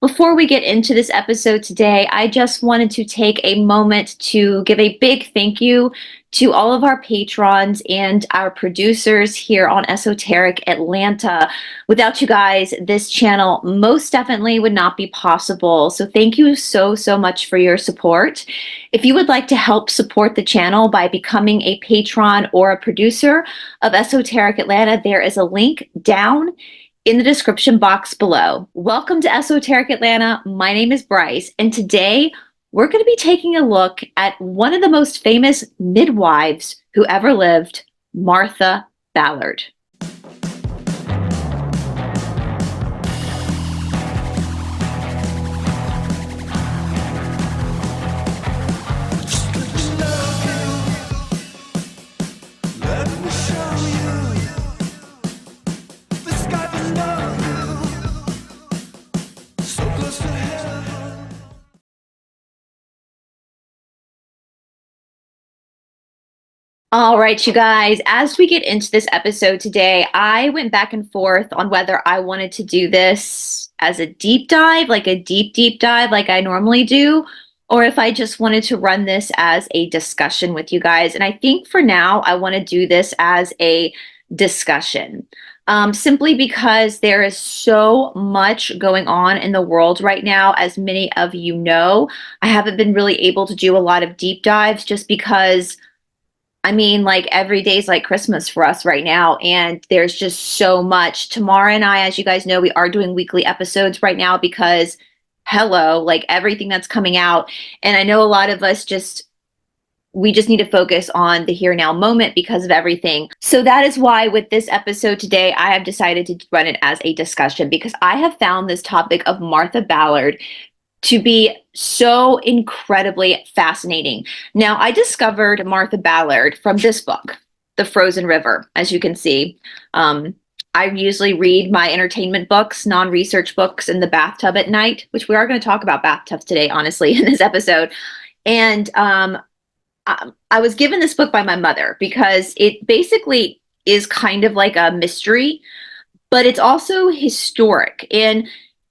Before we get into this episode today, I just wanted to take a moment to give a big thank you to all of our patrons and our producers here on Esoteric Atlanta. Without you guys, this channel most definitely would not be possible. So thank you so much for your support. If you would like to help support the channel by becoming a patron or a producer of Esoteric Atlanta, there is a link down in the description box below. Welcome to Esoteric Atlanta. My name is Bryce, and today we're going to be taking a look at one of the most famous midwives who ever lived, Martha Ballard. All right, you guys, as we get into this episode today, I went back and forth on whether I wanted to do this as a deep dive, like a deep dive like I normally do, or if I just wanted to run this as a discussion with you guys. And I think for now, I want to do this as a discussion. Simply because there is so much going on in the world right now. As many of you know, I haven't been really able to do a lot of deep dives just because like every day's like Christmas for us right now, and there's just so much. Tamara and I, as you guys know, we are doing weekly episodes right now because, hello, like everything that's coming out. And I know a lot of us we just need to focus on the here now moment because of everything. So that is why with this episode today, I have decided to run it as a discussion because I have found this topic of Martha Ballard to be so incredibly fascinating. Now, I discovered Martha Ballard from this book, The Frozen River, as you can see. I usually read my entertainment books, non-research books in the bathtub at night, which we are going to talk about bathtubs today, honestly, in this episode. And I was given this book by my mother because it basically is kind of like a mystery, but it's also historic. And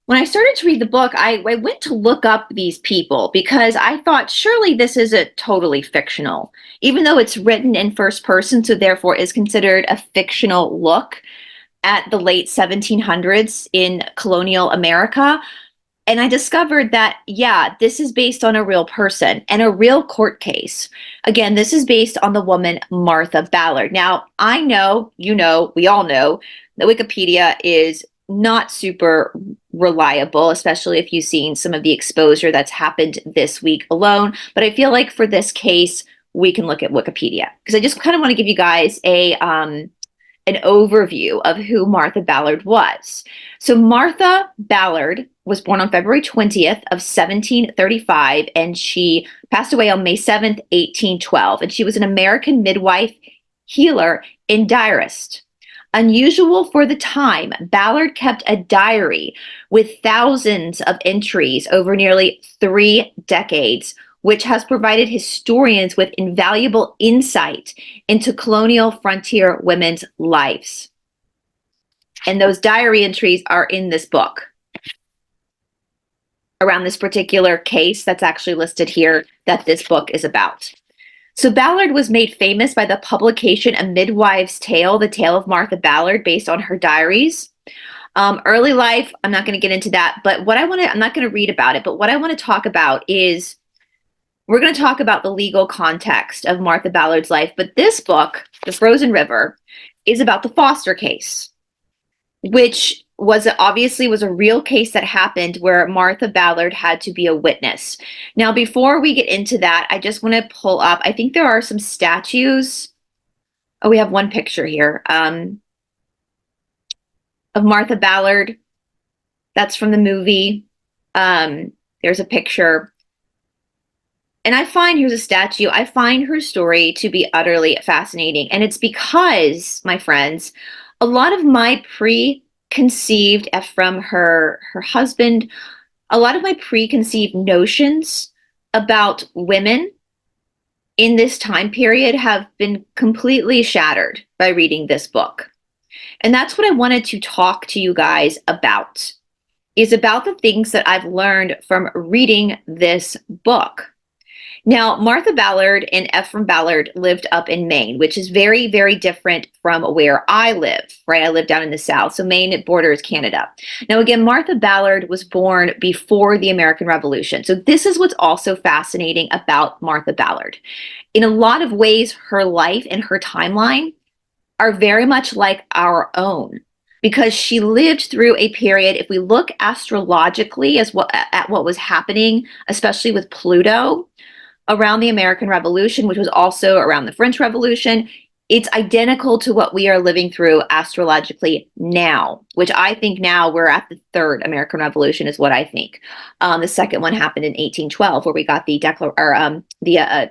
when I started to read the book, I went to look up these people because I thought surely this isn't totally fictional, even though it's written in first person, so therefore is considered a fictional look at the late 1700s in colonial America. And I discovered that, yeah, this is based on a real person and a real court case. Again, this is based on the woman Martha Ballard. Now, I know, you know, we all know that Wikipedia is not super reliable, especially if you've seen some of the exposure that's happened this week alone. But I feel like for this case, we can look at Wikipedia because I just kind of want to give you guys an overview of who Martha Ballard was. So Martha Ballard was born on February 20th of 1735, and she passed away on May 7th, 1812. And she was an American midwife, healer, and diarist. Unusual for the time, Ballard kept a diary with thousands of entries over nearly 3 decades, which has provided historians with invaluable insight into colonial frontier women's lives. And those diary entries are in this book around this particular case that's actually listed here that this book is about. So Ballard was made famous by the publication A Midwives Tale, the tale of Martha Ballard, based on her diaries. Early life, I'm not going to get into that, but I'm not going to read about it, but what I want to talk about is, we're going to talk about the legal context of Martha Ballard's life, but this book, The Frozen River, is about the Foster case, which obviously was a real case that happened where Martha Ballard had to be a witness. Now, before we get into that, I just want to pull up, I think there are some statues. Oh, we have one picture here of Martha Ballard. That's from the movie. There's a picture. And here's a statue. I find her story to be utterly fascinating. And it's because, my friends, a lot of my preconceived, from her husband, a lot of my preconceived notions about women in this time period have been completely shattered by reading this book. And that's what I wanted to talk to you guys about. is about the things that I've learned from reading this book. Now, Martha Ballard and Ephraim Ballard lived up in Maine, which is very, very different from where I live, right? I live down in the South, so Maine borders Canada. Now, again, Martha Ballard was born before the American Revolution. So this is what's also fascinating about Martha Ballard. In a lot of ways, her life and her timeline are very much like our own, because she lived through a period, if we look astrologically at what was happening, especially with Pluto, around the American Revolution, which was also around the French Revolution, it's identical to what we are living through astrologically now, which I think now we're at the third American Revolution is what I think. The second one happened in 1812, where we got the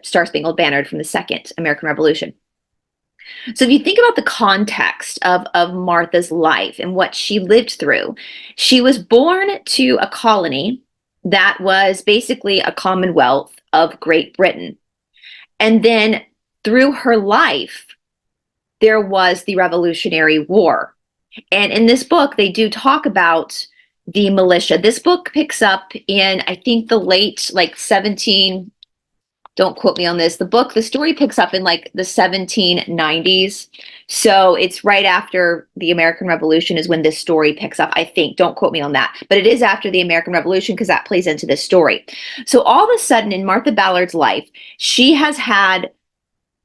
Star Spangled Banner from the second American Revolution. So if you think about the context of Martha's life and what she lived through, she was born to a colony that was basically a commonwealth of Great Britain. And then through her life, there was the Revolutionary War. And in this book, they do talk about the militia. This book picks up in, I think, the late, like 17, don't quote me on this. The story picks up in like the 1790s. So it's right after the American Revolution is when this story picks up, I think. Don't quote me on that. But it is after the American Revolution because that plays into this story. So all of a sudden in Martha Ballard's life, she has had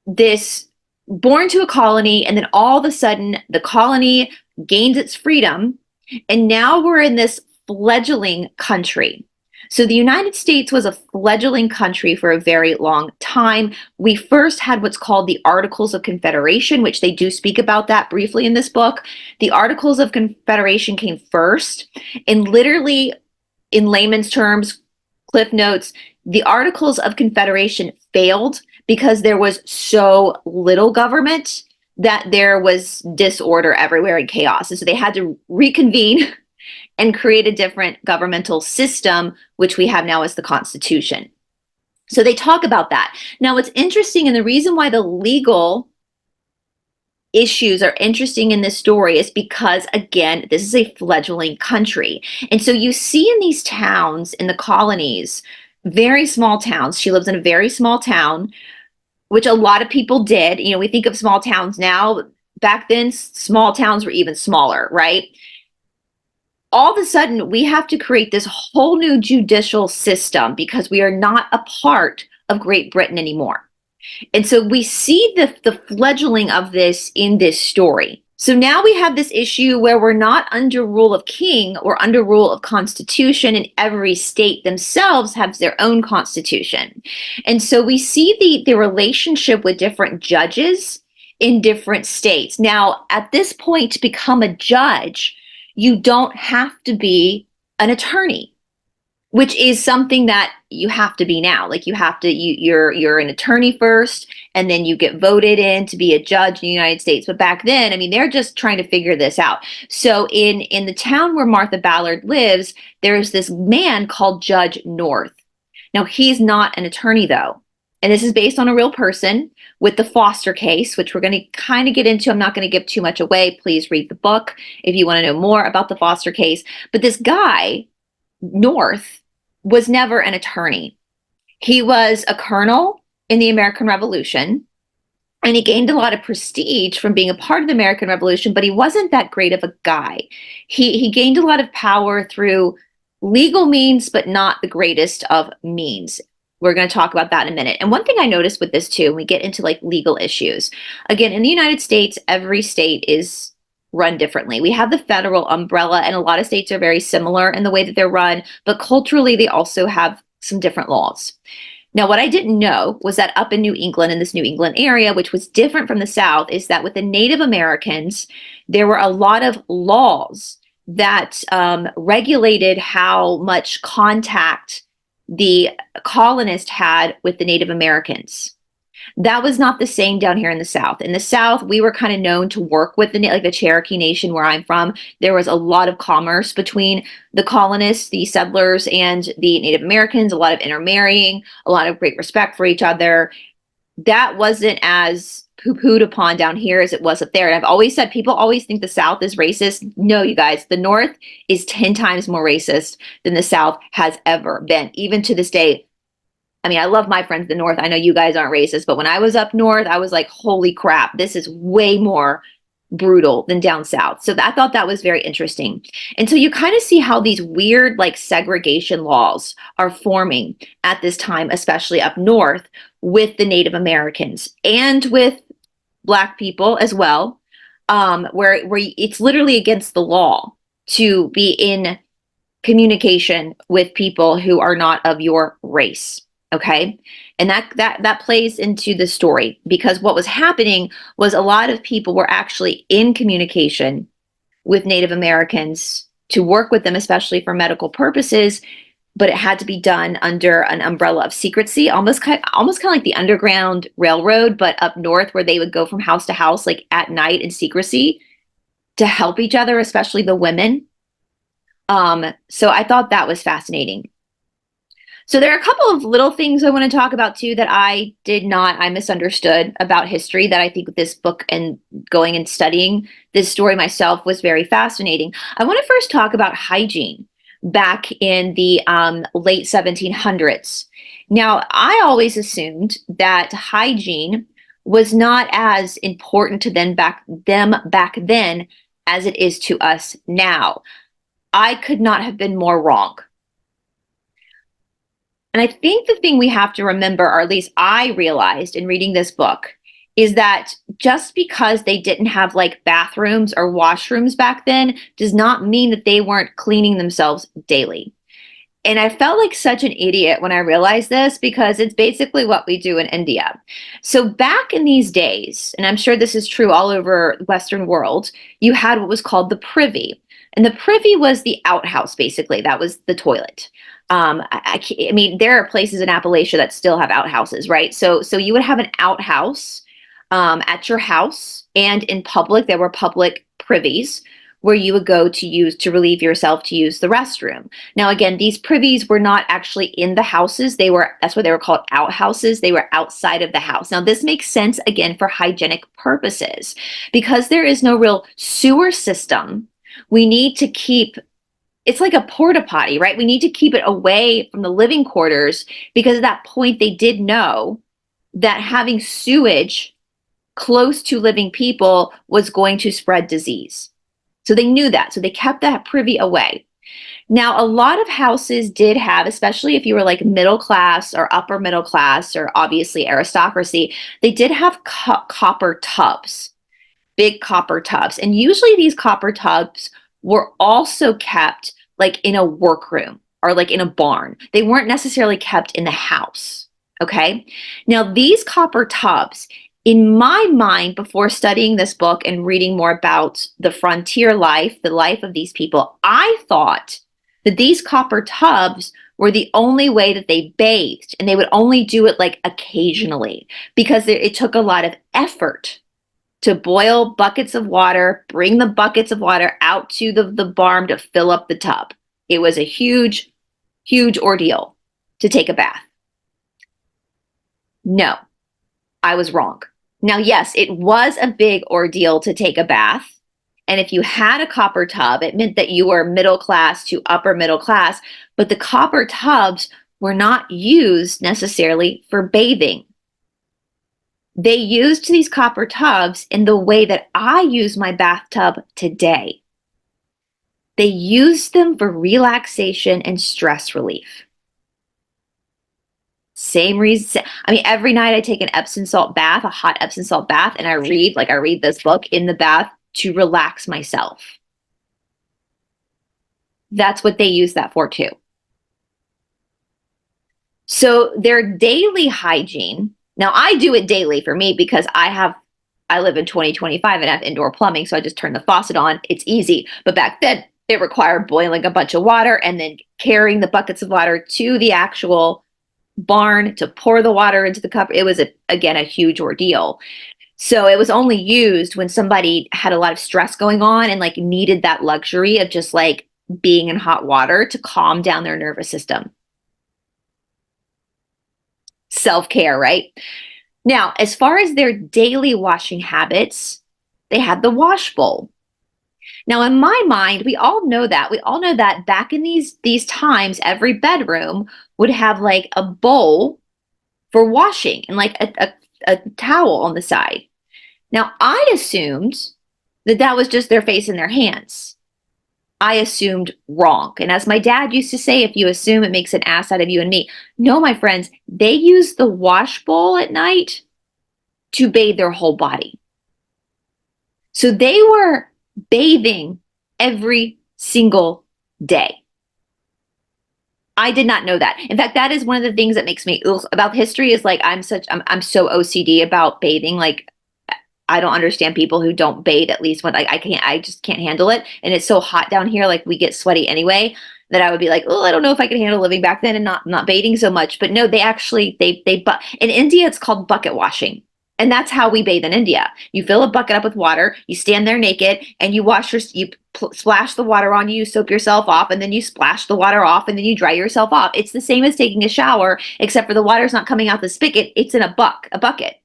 this born to a colony, and then all of a sudden the colony gains its freedom. And now we're in this fledgling country. So the United States was a fledgling country for a very long time. We first had what's called the Articles of Confederation, which they do speak about that briefly in this book. The Articles of Confederation came first, and literally, in layman's terms, Cliff notes, the Articles of Confederation failed because there was so little government that there was disorder everywhere and chaos. And so they had to reconvene and create a different governmental system, which we have now as the Constitution. So they talk about that. Now, what's interesting, and the reason why the legal issues are interesting in this story is because, again, this is a fledgling country. And so you see in these towns, in the colonies, very small towns. She lives in a very small town, which a lot of people did. You know, we think of small towns now. Back then, small towns were even smaller, right? All of a sudden, we have to create this whole new judicial system because we are not a part of Great Britain anymore. And so we see the fledgling of this in this story. So now we have this issue where we're not under rule of king or under rule of constitution, and every state themselves has their own constitution. And so we see the relationship with different judges in different states. Now, at this point, to become a judge, you don't have to be an attorney, which is something that you have to be now. Like you're an attorney first, and then you get voted in to be a judge in the United States. But back then, I mean, they're just trying to figure this out. So in the town where Martha Ballard lives, there's this man called Judge North. Now, he's not an attorney, though. And this is based on a real person with the Foster case, which we're going to kind of get into. I'm not going to give too much away. Please read the book if you want to know more about the Foster case. But this guy, North, was never an attorney. He was a colonel in the American Revolution, and he gained a lot of prestige from being a part of the American Revolution, but he wasn't that great of a guy. He gained a lot of power through legal means, but not the greatest of means. We're going to talk about that in a minute. And one thing I noticed with this too, when we get into like legal issues, again, in the United States, every state is run differently. We have the federal umbrella, and a lot of states are very similar in the way that they're run, but culturally, they also have some different laws. Now, what I didn't know was that up in New England, in this New England area, which was different from the South, is that with the Native Americans, there were a lot of laws that regulated how much contact the colonist had with the Native Americans. That was not the same down here in the South. In the South, we were kind of known to work with the Cherokee Nation where I'm from. There was a lot of commerce between the colonists, the settlers, and the Native Americans, a lot of intermarrying, a lot of great respect for each other. that wasn't as poo-pooed upon down here as it was up there. And I've always said, people always think the South is racist. No, you guys, the North is 10 times more racist than the South has ever been, even to this day. I mean, I love my friends in the North. I know you guys aren't racist, but when I was up North, I was like, holy crap, this is way more brutal than down South. So I thought that was very interesting. And so you kind of see how these weird like segregation laws are forming at this time, especially up North with the Native Americans and with Black people as well, where it's literally against the law to be in communication with people who are not of your race. Okay. And that plays into the story, because what was happening was a lot of people were actually in communication with Native Americans to work with them, especially for medical purposes, but it had to be done under an umbrella of secrecy, almost kind of like the Underground Railroad, but up north, where they would go from house to house, like at night in secrecy, to help each other, especially the women. So I thought that was fascinating. So there are a couple of little things I want to talk about too that I misunderstood about history, that I think this book and going and studying this story myself was very fascinating. I want to first talk about hygiene back in the late 1700s. Now, I always assumed that hygiene was not as important to them back then as it is to us now. I could not have been more wrong. And I think the thing we have to remember, or at least I realized in reading this book, is that just because they didn't have like bathrooms or washrooms back then does not mean that they weren't cleaning themselves daily. And I felt like such an idiot when I realized this, because it's basically what we do in India. So back in these days, and I'm sure this is true all over the Western world, you had what was called the privy. And the privy was the outhouse, basically. That was the toilet. I mean, there are places in Appalachia that still have outhouses, right? So you would have an outhouse at your house, and in public, there were public privies where you would go to relieve yourself, to use the restroom. Now, again, these privies were not actually in the houses. That's why they were called outhouses. They were outside of the house. Now, this makes sense, again, for hygienic purposes. Because there is no real sewer system, we need to keep, it's like a porta potty, right? We need to keep it away from the living quarters, because at that point they did know that having sewage close to living people was going to spread disease. So they knew that. So they kept that privy away. Now, a lot of houses did have, especially if you were like middle class or upper middle class, or obviously aristocracy, they did have copper tubs, big copper tubs. And usually these copper tubs were also kept like in a workroom or like in a barn. They weren't necessarily kept in the house. Okay. Now, these copper tubs, in my mind, before studying this book and reading more about the frontier life, the life of these people, I thought that these copper tubs were the only way that they bathed, and they would only do it like occasionally, because it took a lot of effort to boil buckets of water, bring the buckets of water out to the barn to fill up the tub. It was a huge, huge ordeal to take a bath. No, I was wrong. Now, yes, it was a big ordeal to take a bath. And if you had a copper tub, it meant that you were middle class to upper middle class, but the copper tubs were not used necessarily for bathing. They used these copper tubs in the way that I use my bathtub today. They used them for relaxation and stress relief. Same reason. I mean, every night I take an Epsom salt bath, a hot Epsom salt bath, and I read this book in the bath to relax myself. That's what they use that for too. So their daily hygiene, now I do it daily for me because I live in 2025 and have indoor plumbing, so I just turn the faucet on. It's easy. But back then it required boiling a bunch of water and then carrying the buckets of water to the actual barn to pour the water into the cup. It was, again, a huge ordeal. So it was only used when somebody had a lot of stress going on and like needed that luxury of just like being in hot water to calm down their nervous system. Self-care, right? Now, as far as their daily washing habits, they had the wash bowl. Now, in my mind, we all know that. We all know that back in these times, every bedroom would have like a bowl for washing and like a towel on the side. Now, I assumed that that was just their face and their hands. I assumed wrong. And as my dad used to say, if you assume, it makes an ass out of you and me. No, my friends, they use the wash bowl at night to bathe their whole body. So they were bathing every single day. I did not know that. In fact, that is one of the things that makes me ugh, about history is like I'm so OCD about bathing. Like I don't understand people who don't bathe at least when like I just can't handle it. And it's so hot down here, like we get sweaty anyway, that I would be like, oh, I don't know if I could handle living back then and not bathing so much. But no, they actually in India it's called bucket washing. And that's how we bathe in India. You fill a bucket up with water, you stand there naked, and you splash the water on you, you soap yourself off, and then you splash the water off, and then you dry yourself off. It's the same as taking a shower, except for the water's not coming out the spigot, it's in a bucket.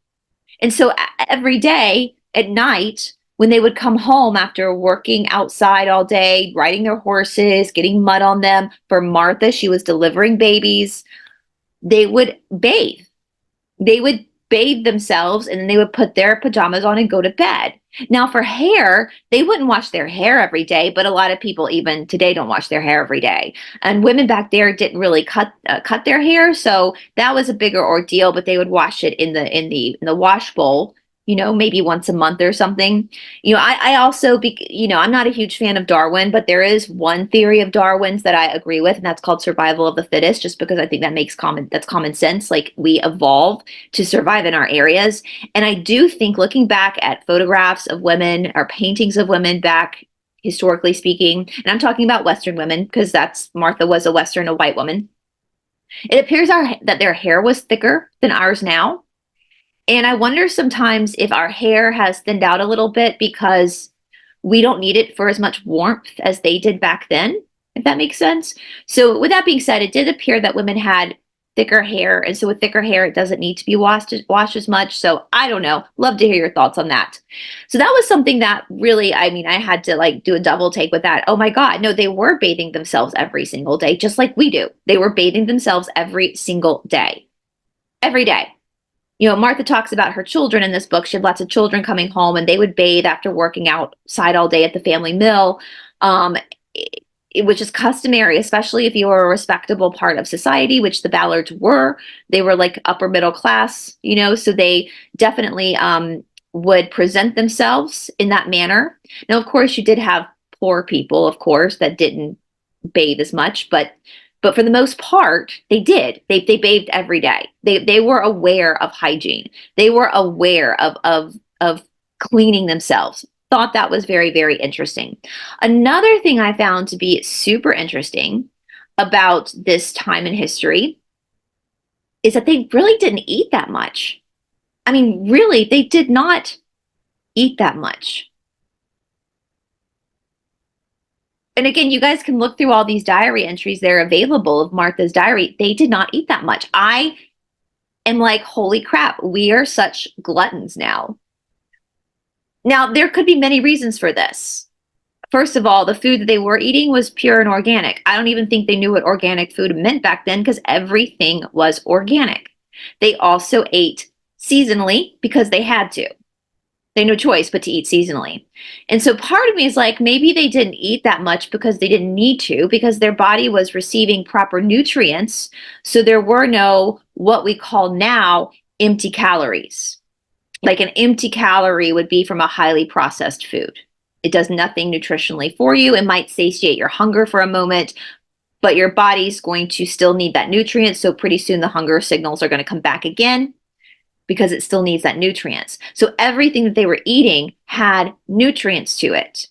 And so every day at night, when they would come home after working outside all day, riding their horses, getting mud on them, for Martha, she was delivering babies, they would bathe. They would bathe themselves and then they would put their pajamas on and go to bed. Now for hair, they wouldn't wash their hair every day, but a lot of people even today don't wash their hair every day. And women back there didn't really cut their hair, so that was a bigger ordeal. But they would wash it in the wash bowl, maybe once a month or something. I also I'm not a huge fan of Darwin, but there is one theory of Darwin's that I agree with, and that's called survival of the fittest, just because I think that's common sense. Like we evolve to survive in our areas. And I do think looking back at photographs of women or paintings of women back historically speaking, and I'm talking about Western women because Martha was a white woman. It appears that their hair was thicker than ours now. And I wonder sometimes if our hair has thinned out a little bit because we don't need it for as much warmth as they did back then, if that makes sense. So with that being said, it did appear that women had thicker hair. And so with thicker hair, it doesn't need to be washed as much. So I don't know. Love to hear your thoughts on that. So that was something that really, I had to like do a double take with that. Oh my God, no, they were bathing themselves every single day, just like we do. They were bathing themselves every single day. Every day. Martha talks about her children in this book. She had lots of children coming home and they would bathe after working outside all day at the family mill, which is customary, especially if you were a respectable part of society, which the Ballards were. They were like upper middle class, so they definitely would present themselves in that manner. Now, of course, you did have poor people, of course, that didn't bathe as much, but for the most part, they did. They bathed every day. They were aware of hygiene. They were aware of cleaning themselves. Thought that was very, very interesting. Another thing I found to be super interesting about this time in history is that they really didn't eat that much. I mean, really, they did not eat that much. And again, you guys can look through all these diary entries. They're available of Martha's diary. They did not eat that much. I am like, holy crap, we are such gluttons now. Now, there could be many reasons for this. First of all, the food that they were eating was pure and organic. I don't even think they knew what organic food meant back then because everything was organic. They also ate seasonally because they had to. They had no choice but to eat seasonally. And so part of me is like, maybe they didn't eat that much because they didn't need to, because their body was receiving proper nutrients. So there were no, what we call now, empty calories. Like an empty calorie would be from a highly processed food. It does nothing nutritionally for you. It might satiate your hunger for a moment, but your body's going to still need that nutrient. So pretty soon the hunger signals are going to come back again, because it still needs that nutrients. So everything that they were eating had nutrients to it.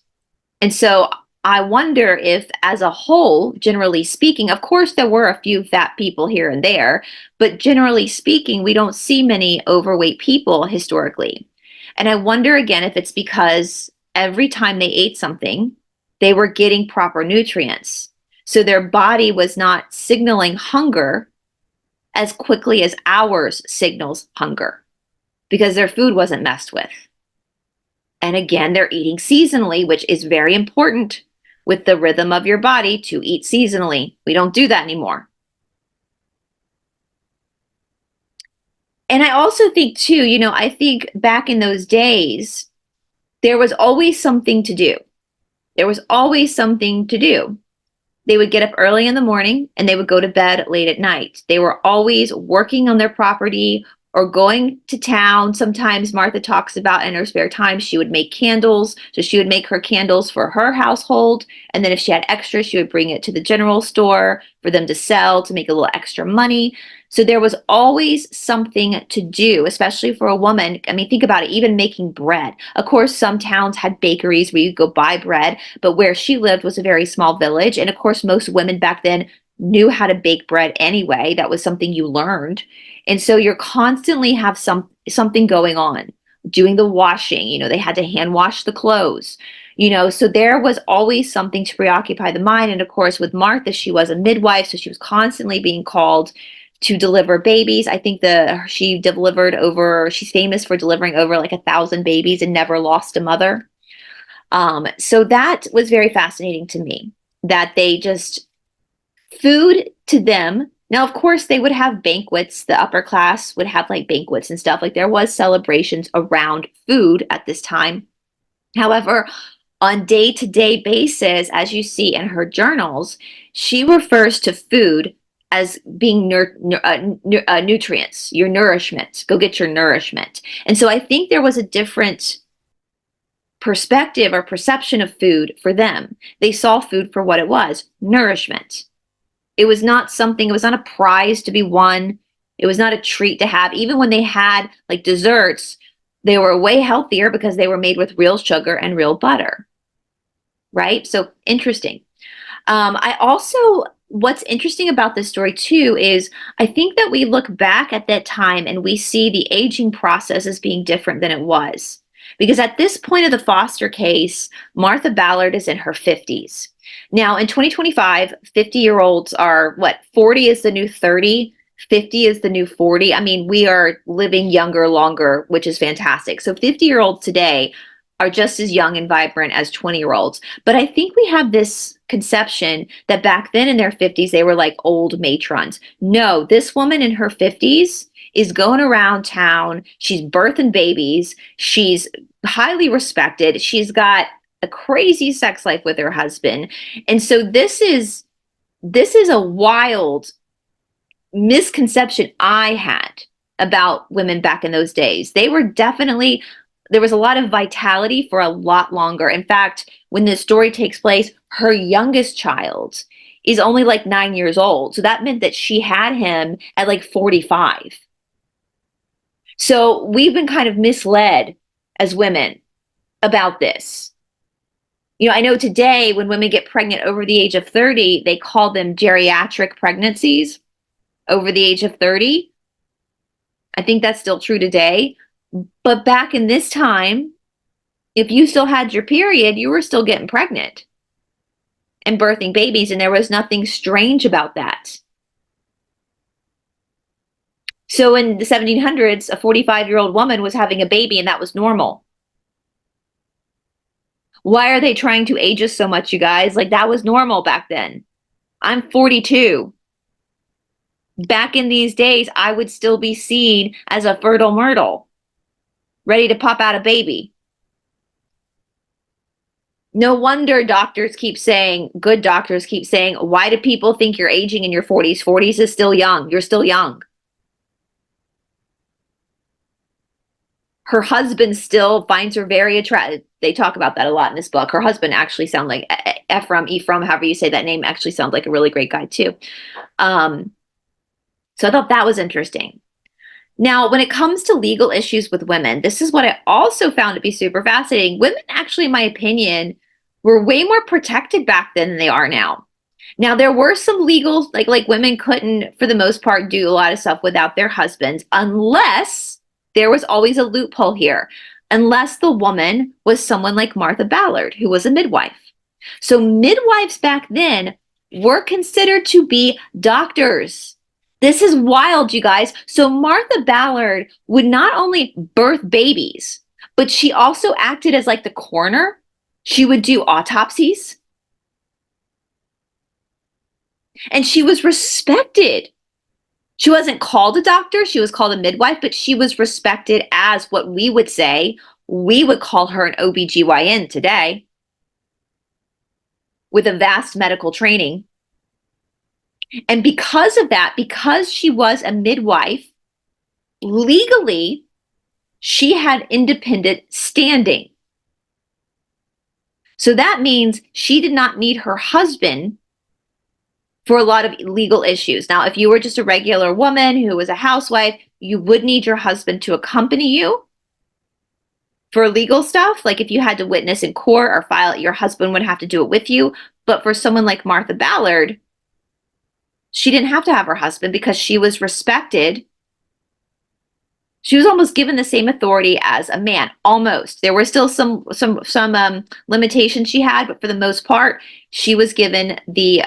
And so I wonder if, as a whole, generally speaking, of course, there were a few fat people here and there, but generally speaking, we don't see many overweight people historically. And I wonder again if it's because every time they ate something, they were getting proper nutrients. So their body was not signaling hunger as quickly as ours signals hunger. because their food wasn't messed with. And again, they're eating seasonally, which is very important with the rhythm of your body to eat seasonally. We don't do that anymore. And I also think too, I think back in those days, there was always something to do. There was always something to do. They would get up early in the morning and they would go to bed late at night. They were always working on their property or going to town. Sometimes Martha talks about in her spare time, she would make candles. So she would make her candles for her household. And then if she had extra, she would bring it to the general store for them to sell to make a little extra money. So there was always something to do, especially for a woman. I mean, think about it, even making bread. Of course, some towns had bakeries where you could go buy bread, but where she lived was a very small village. And of course, most women back then knew how to bake bread anyway. That was something you learned. And so you're constantly have something going on, doing the washing, they had to hand wash the clothes, so there was always something to preoccupy the mind. And of course, with Martha, she was a midwife, so she was constantly being called to deliver babies. I think she's famous for delivering over like 1,000 babies and never lost a mother. So that was very fascinating to me, that they just, food to them. Now, of course, they would have banquets. The upper class would have like banquets and stuff. Like there was celebrations around food at this time. However, on day-to-day basis, as you see in her journals, she refers to food as being nutrients, your nourishment. Go get your nourishment. And so I think there was a different perspective or perception of food for them. They saw food for what it was, nourishment. It was not a prize to be won. It was not a treat to have. Even when they had like desserts, they were way healthier because they were made with real sugar and real butter. Right? So interesting. What's interesting about this story too is I think that we look back at that time and we see the aging process as being different than it was. Because at this point of the foster case, Martha Ballard is in her 50s. Now, in 2025, 50-year-olds are 40 is the new 30, 50 is the new 40. I mean, we are living younger, longer, which is fantastic. So 50-year-olds today are just as young and vibrant as 20-year-olds. But I think we have this conception that back then in their 50s, they were like old matrons. No, this woman in her 50s is going around town. She's birthing babies. She's highly respected. She's got a crazy sex life with her husband. And so this is a wild misconception I had about women back in those days. There was a lot of vitality for a lot longer. In fact, when this story takes place, her youngest child is only like 9 years old. So that meant that she had him at like 45. So we've been kind of misled as women about this. I know today when women get pregnant over the age of 30, they call them geriatric pregnancies over the age of 30. I think that's still true today. But back in this time, if you still had your period, you were still getting pregnant and birthing babies, and there was nothing strange about that. So in the 1700s, a 45-year-old woman was having a baby, and that was normal. Why are they trying to age us so much, you guys? Like, that was normal back then. I'm 42. Back in these days, I would still be seen as a fertile myrtle, ready to pop out a baby. No wonder good doctors keep saying, why do people think you're aging in your 40s? 40s is still young. You're still young. Her husband still finds her very attractive. They talk about that a lot in this book. Her husband actually sounds like Ephraim, however you say that name, actually sounds like a really great guy too. So I thought that was interesting. Now, when it comes to legal issues with women, this is what I also found to be super fascinating. Women actually, in my opinion, were way more protected back then than they are now. Now, there were some legal, like women couldn't, for the most part, do a lot of stuff without their husbands, unless there was always a loophole here, unless the woman was someone like Martha Ballard, who was a midwife. So midwives back then were considered to be doctors. This is wild, you guys. So Martha Ballard would not only birth babies, but she also acted as like the coroner. She would do autopsies. And she was respected. She wasn't called a doctor, she was called a midwife, but she was respected as what we would say, we would call her an OBGYN today, with a vast medical training. And because of that, because she was a midwife, legally, she had independent standing. So that means she did not need her husband for a lot of legal issues. Now, if you were just a regular woman who was a housewife, you would need your husband to accompany you for legal stuff. Like if you had to witness in court or file it, your husband would have to do it with you. But for someone like Martha Ballard, she didn't have to have her husband because she was respected. She was almost given the same authority as a man, almost. There were still some limitations she had, but for the most part, she was given the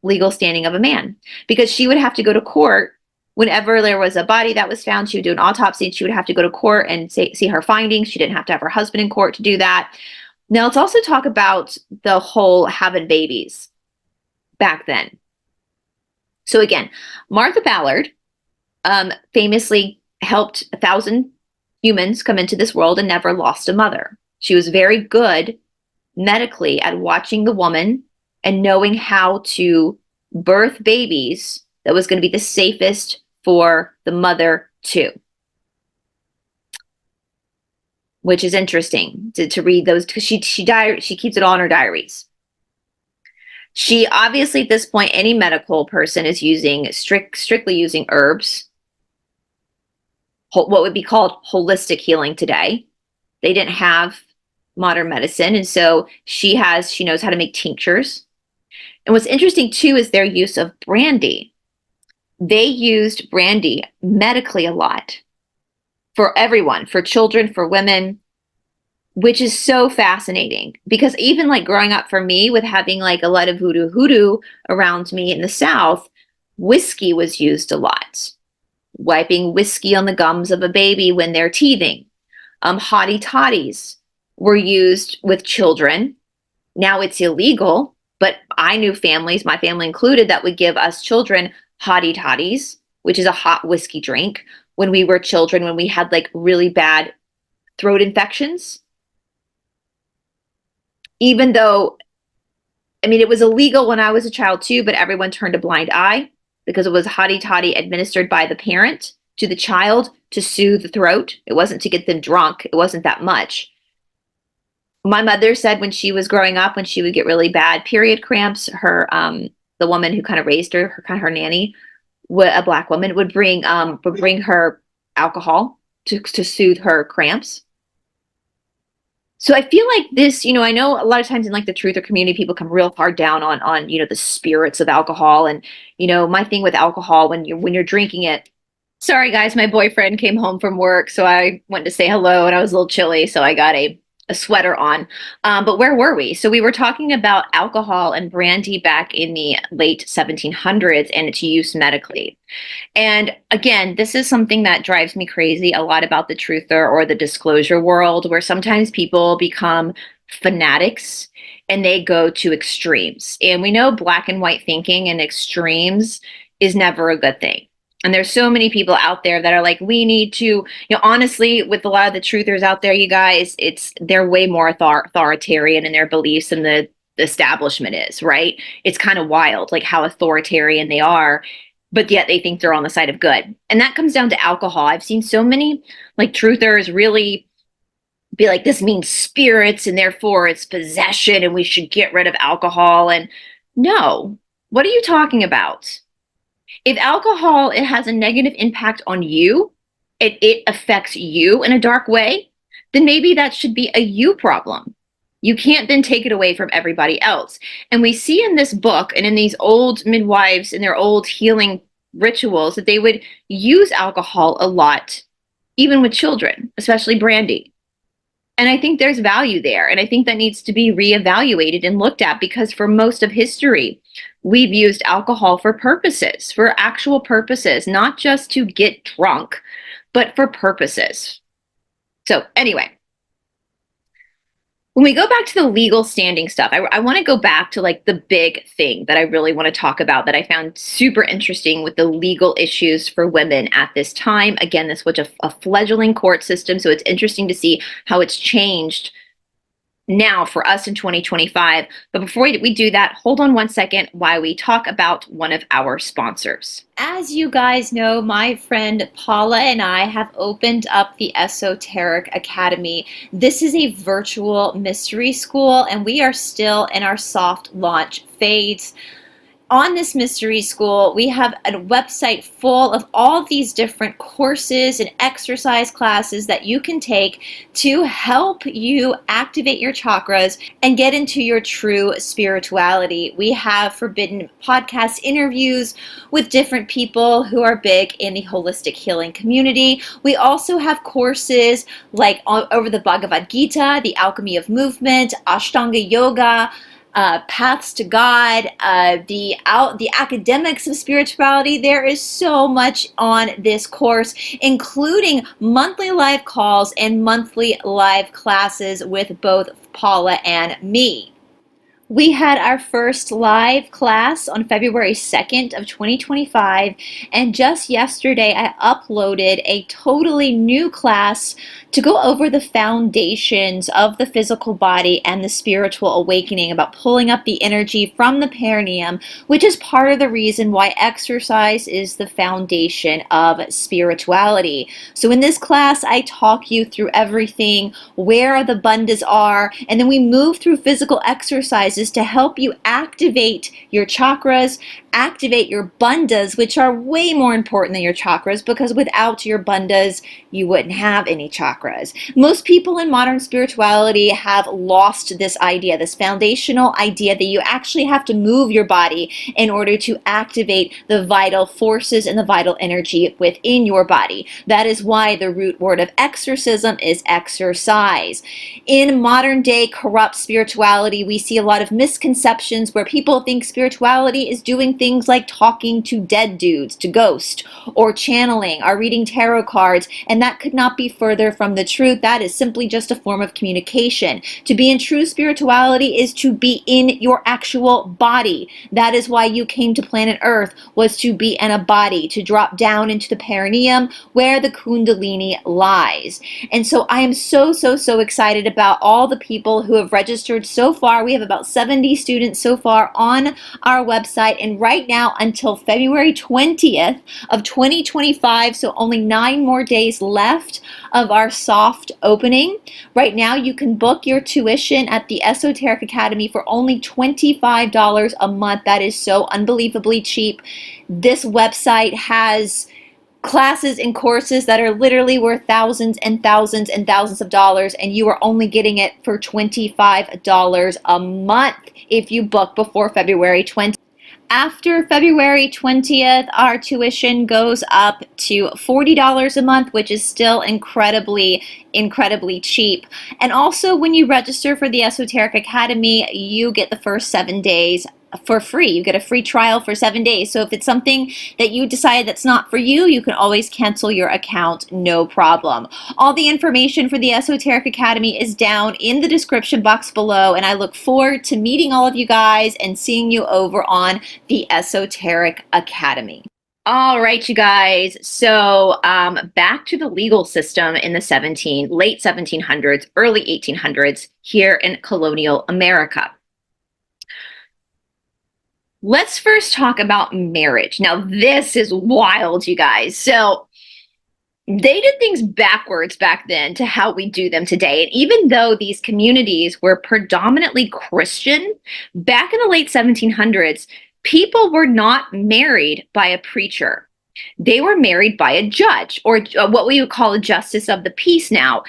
legal standing of a man, because she would have to go to court whenever there was a body that was found. She would do an autopsy and she would have to go to court and see her findings. She didn't have to have her husband in court to do that. Now let's also talk about the whole having babies back then. So again, Martha Ballard famously helped 1,000 humans come into this world and never lost a mother. She was very good medically at watching the woman and knowing how to birth babies that was going to be the safest for the mother too. Which is interesting to read those, because she keeps it all in her diaries. She obviously, at this point, any medical person is using strictly using herbs, what would be called holistic healing today. They didn't have modern medicine, and so she knows how to make tinctures. And what's interesting too is their use of brandy. They used brandy medically a lot for everyone, for children, for women, which is so fascinating, because even like growing up for me with having like a lot of hoodoo around me in the South, whiskey was used a lot. Wiping whiskey on the gums of a baby when they're teething. Hottie toddies were used with children. Now it's illegal, but I knew families, my family included, that would give us children hottie toddies, which is a hot whiskey drink, when we were children, when we had like really bad throat infections. Even though, I mean, it was illegal when I was a child too, but everyone turned a blind eye because it was hottie toddy administered by the parent to the child to soothe the throat. It wasn't to get them drunk. It wasn't that much. My mother said when she was growing up, when she would get really bad period cramps, her the woman who kind of raised her, her nanny, a black woman, would bring her alcohol to soothe her cramps. So I feel like this, I know a lot of times in like the truther community, people come real hard down on the spirits of alcohol, and my thing with alcohol, when you're drinking it. Sorry guys, my boyfriend came home from work, so I went to say hello, and I was a little chilly, so I got a sweater on. But where were we? So we were talking about alcohol and brandy back in the late 1700s and its use medically. And again, this is something that drives me crazy a lot about the truther or the disclosure world, where sometimes people become fanatics and they go to extremes. And we know black and white thinking and extremes is never a good thing. And there's so many people out there that are like, we need to, honestly, with a lot of the truthers out there, you guys, they're way more authoritarian in their beliefs than the establishment is, right? It's kind of wild, like how authoritarian they are, but yet they think they're on the side of good. And that comes down to alcohol. I've seen so many like truthers really be like, this means spirits and therefore it's possession and we should get rid of alcohol. And no, what are you talking about? If alcohol, it has a negative impact on you, it affects you in a dark way, then maybe that should be a you problem. You can't then take it away from everybody else. And we see in this book and in these old midwives and their old healing rituals that they would use alcohol a lot, even with children, especially brandy. And I think there's value there. And I think that needs to be reevaluated and looked at, because for most of history, we've used alcohol for purposes, for actual purposes, not just to get drunk, but for purposes. So, anyway, when we go back to the legal standing stuff, I want to go back to like the big thing that I really want to talk about that I found super interesting with the legal issues for women at this time. Again, this was a fledgling court system, so it's interesting to see how it's changed now for us in 2025. But before we do that, hold on one second while we talk about one of our sponsors. As you guys know, my friend Paula and I have opened up the Esoteric Academy. This is a virtual mystery school, and we are still in our soft launch phase. On this mystery school, we have a website full of all these different courses and exercise classes that you can take to help you activate your chakras and get into your true spirituality. We have forbidden podcast interviews with different people who are big in the holistic healing community. We also have courses like over the Bhagavad Gita, the alchemy of movement, Ashtanga yoga, paths to God, the academics of spirituality. There is so much on this course, including monthly live calls and monthly live classes with both Paula and me. We had our first live class on February 2nd of 2025, and just yesterday I uploaded a totally new class to go over the foundations of the physical body and the spiritual awakening, about pulling up the energy from the perineum, which is part of the reason why exercise is the foundation of spirituality. So in this class, I talk you through everything, where the bandhas are, and then we move through physical exercises to help you activate your chakras, activate your bandhas, which are way more important than your chakras, because without your bandhas, you wouldn't have any chakras. Most people in modern spirituality have lost this idea, this foundational idea that you actually have to move your body in order to activate the vital forces and the vital energy within your body. That is why the root word of exorcism is exercise. In modern day corrupt spirituality, we see a lot of misconceptions where people think spirituality is doing things like talking to dead dudes, to ghosts, or channeling, or reading tarot cards, and that could not be further from the truth. That is simply just a form of communication. To be in true spirituality is to be in your actual body. That is why you came to planet Earth, was to be in a body, to drop down into the perineum where the Kundalini lies. And so I am so excited about all the people who have registered so far. We have about 70 students so far on our website, and right now until February 20th of 2025, so only 9 more days left of our soft opening. Right now you can book your tuition at the Esoteric Academy for only $25 a month. That is so unbelievably cheap. This website has classes and courses that are literally worth thousands and thousands and thousands of dollars, and you are only getting it for $25 a month if you book before February 20th. After February 20th, our tuition goes up to $40 a month, which is still incredibly cheap. And also, when you register for the Esoteric Academy, you get the first 7 days for free. You get a free trial for 7 days. So if it's something that you decide that's not for you, you can always cancel your account, no problem. All the information for the Esoteric Academy is down in the description box below, and I look forward to meeting all of you guys and seeing you over on the Esoteric Academy. All right, you guys. So back to the legal system in the late 1700s, early 1800s here in colonial America. Let's first talk about marriage. Now, this is wild, you guys. So they did things backwards back then to how we do them today. And even though these communities were predominantly Christian, back in the late 1700s, people were not married by a preacher. They were married by a judge, or what we would call a justice of the peace now.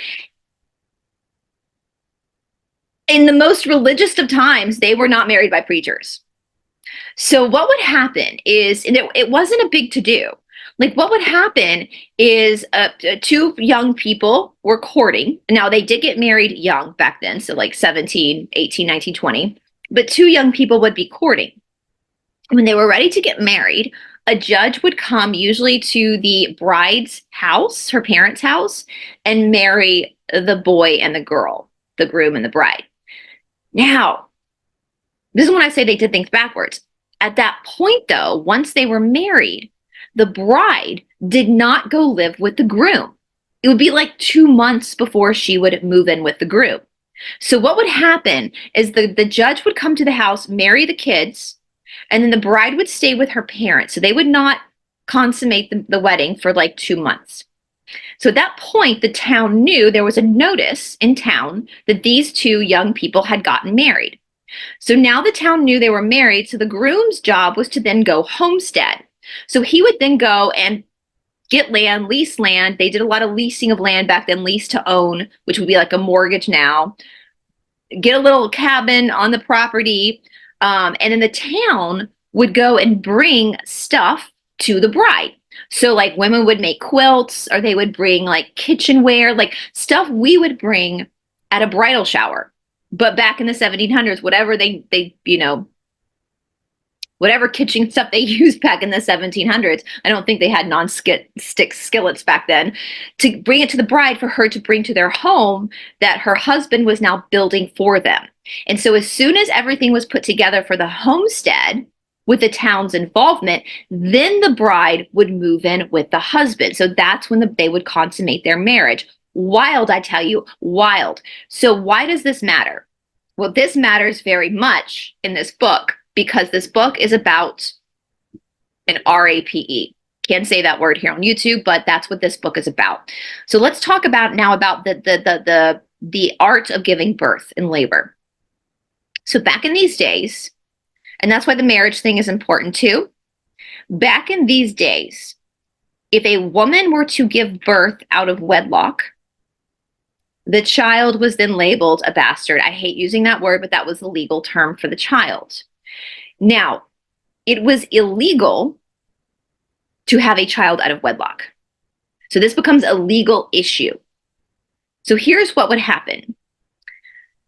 In the most religious of times, they were not married by preachers. So what would happen is, and it wasn't a big to-do, Like what would happen is two young people were courting. Now they did get married young back then, so like 17, 18, 19, 20. But two young people would be courting. When they were ready to get married, a judge would come usually to the bride's house, her parents' house, and marry the boy and the girl, the groom and the bride. Now, this is when I say they did things backwards. At that point, though, once they were married, the bride did not go live with the groom. It would be like 2 months before she would move in with the groom. So what would happen is the judge would come to the house, marry the kids, and then the bride would stay with her parents. So they would not consummate the wedding for like 2 months. So at that point, the town knew there was a notice in town that these two young people had gotten married. So now the town knew they were married. So the groom's job was to then go homestead. So he would then go and get land, lease land. They did a lot of leasing of land back then, lease to own, which would be like a mortgage now. Get a little cabin on the property. And then the town would go and bring stuff to the bride. So like women would make quilts, or they would bring like kitchenware, like stuff we would bring at a bridal shower. But back in the 1700s, whatever they whatever kitchen stuff they used back in the 1700s, I don't think they had non-stick skillets back then, to bring it to the bride for her to bring to their home that her husband was now building for them. And so as soon as everything was put together for the homestead with the town's involvement, then the bride would move in with the husband. So that's when they would consummate their marriage. Wild, I tell you, wild. So why does this matter? Well, this matters very much in this book because this book is about an RAPE. Can't say that word here on YouTube, but that's what this book is about. So let's talk about now about the art of giving birth in labor. So back in these days, and that's why the marriage thing is important too. Back in these days, if a woman were to give birth out of wedlock, the child was then labeled a bastard. I hate using that word, but that was the legal term for the child. Now, it was illegal to have a child out of wedlock. So this becomes a legal issue. So here's what would happen.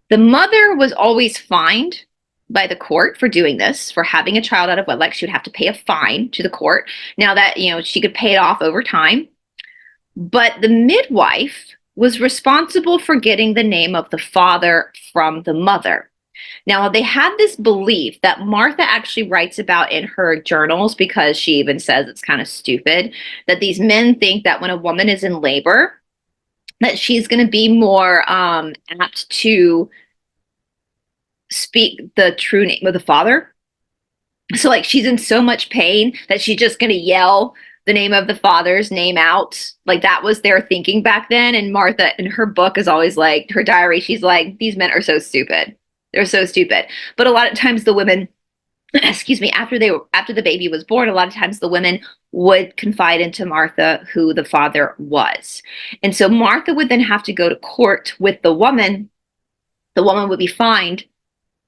The mother was always fined by the court for doing this, for having a child out of wedlock. She would have to pay a fine to the court. Now that, she could pay it off over time. But the midwife was responsible for getting the name of the father from the mother. Now, they had this belief that Martha actually writes about in her journals, because she even says it's kind of stupid, that these men think that when a woman is in labor, that she's going to be more apt to speak the true name of the father. So like she's in so much pain that she's just going to yell the name of the father's name out. Like that was their thinking back then. And Martha in her book is always like, her diary, she's like, these men are so stupid. They're so stupid. But a lot of times the women, excuse me, after the baby was born, a lot of times the women would confide into Martha who the father was. And so Martha would then have to go to court with the woman. The woman would be fined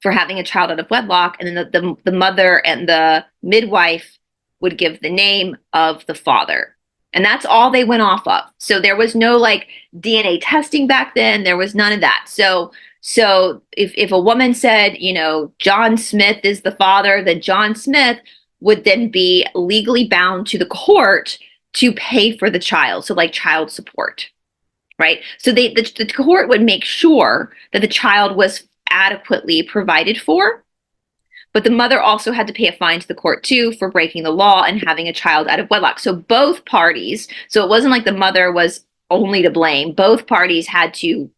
for having a child out of wedlock. And then the mother and the midwife would give the name of the father. And that's all they went off of. So there was no like DNA testing back then. There was none of that. So if a woman said, John Smith is the father, then John Smith would then be legally bound to the court to pay for the child. So like child support, right? So the court would make sure that the child was adequately provided for. But the mother also had to pay a fine to the court too for breaking the law and having a child out of wedlock. So both parties, so it wasn't like the mother was only to blame. Both parties had to,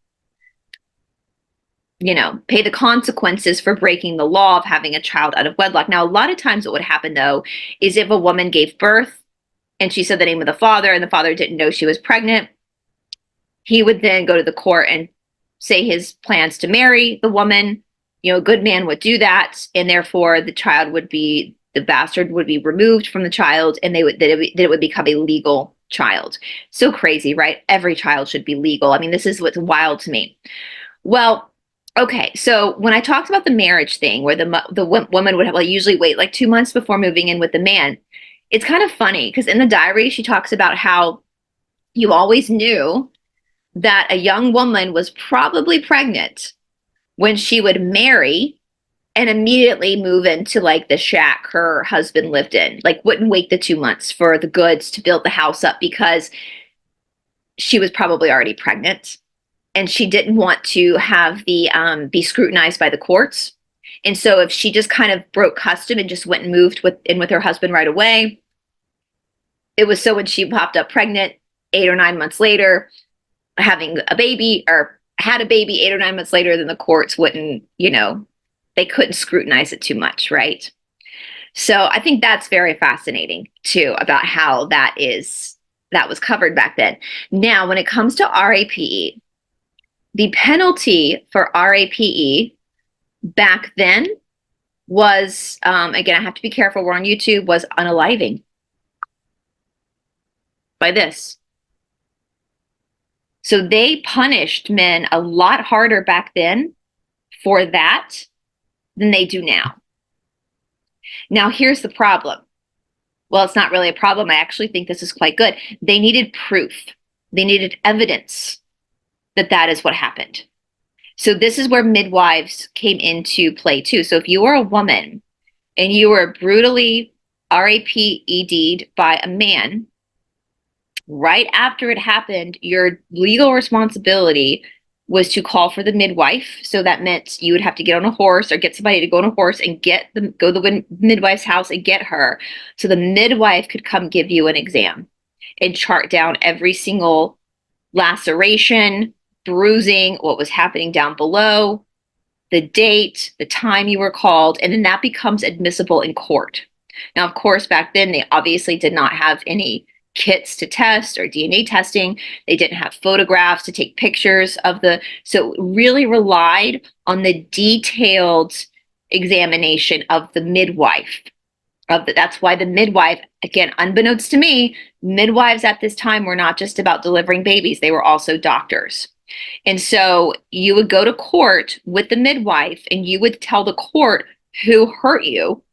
pay the consequences for breaking the law of having a child out of wedlock. Now, a lot of times what would happen though, is if a woman gave birth and she said the name of the father and the father didn't know she was pregnant, he would then go to the court and say his plans to marry the woman. A good man would do that, and therefore the bastard would be removed from the child, and it would become a legal child. So crazy, right? Every child should be legal. I mean, this is what's wild to me. Well, okay, so when I talked about the marriage thing, where the woman would have usually wait like 2 months before moving in with the man, it's kind of funny because in the diary, she talks about how you always knew that a young woman was probably pregnant when she would marry and immediately move into like the shack her husband lived in, like wouldn't wait the 2 months for the goods to build the house up because she was probably already pregnant and she didn't want to have the be scrutinized by the courts. And so if she just kind of broke custom and just went and moved in with her husband right away, it was so when she popped up pregnant 8 or 9 months later, having a baby or had a baby 8 or 9 months later, then the courts wouldn't, they couldn't scrutinize it too much, right? So I think that's very fascinating too about how that was covered back then. Now, when it comes to RAPE, the penalty for RAPE back then was, again, I have to be careful, we're on YouTube, was unaliving by this. So they punished men a lot harder back then for that than they do now. Now, here's the problem. Well, it's not really a problem. I actually think this is quite good. They needed proof. They needed evidence that that is what happened. So this is where midwives came into play too. So if you were a woman and you were brutally RAPED'd by a man, right after it happened, your legal responsibility was to call for the midwife. So that meant you would have to get on a horse or get somebody to go on a horse and go to the midwife's house and get her. So the midwife could come give you an exam and chart down every single laceration, bruising, what was happening down below, the date, the time you were called, and then that becomes admissible in court. Now, of course, back then, they obviously did not have any kits to test or DNA testing. They didn't have photographs to take pictures of so it really relied on the detailed examination of the midwife. That's why the midwife, again, unbeknownst to me, midwives at this time were not just about delivering babies, they were also doctors. And so you would go to court with the midwife and you would tell the court who hurt you.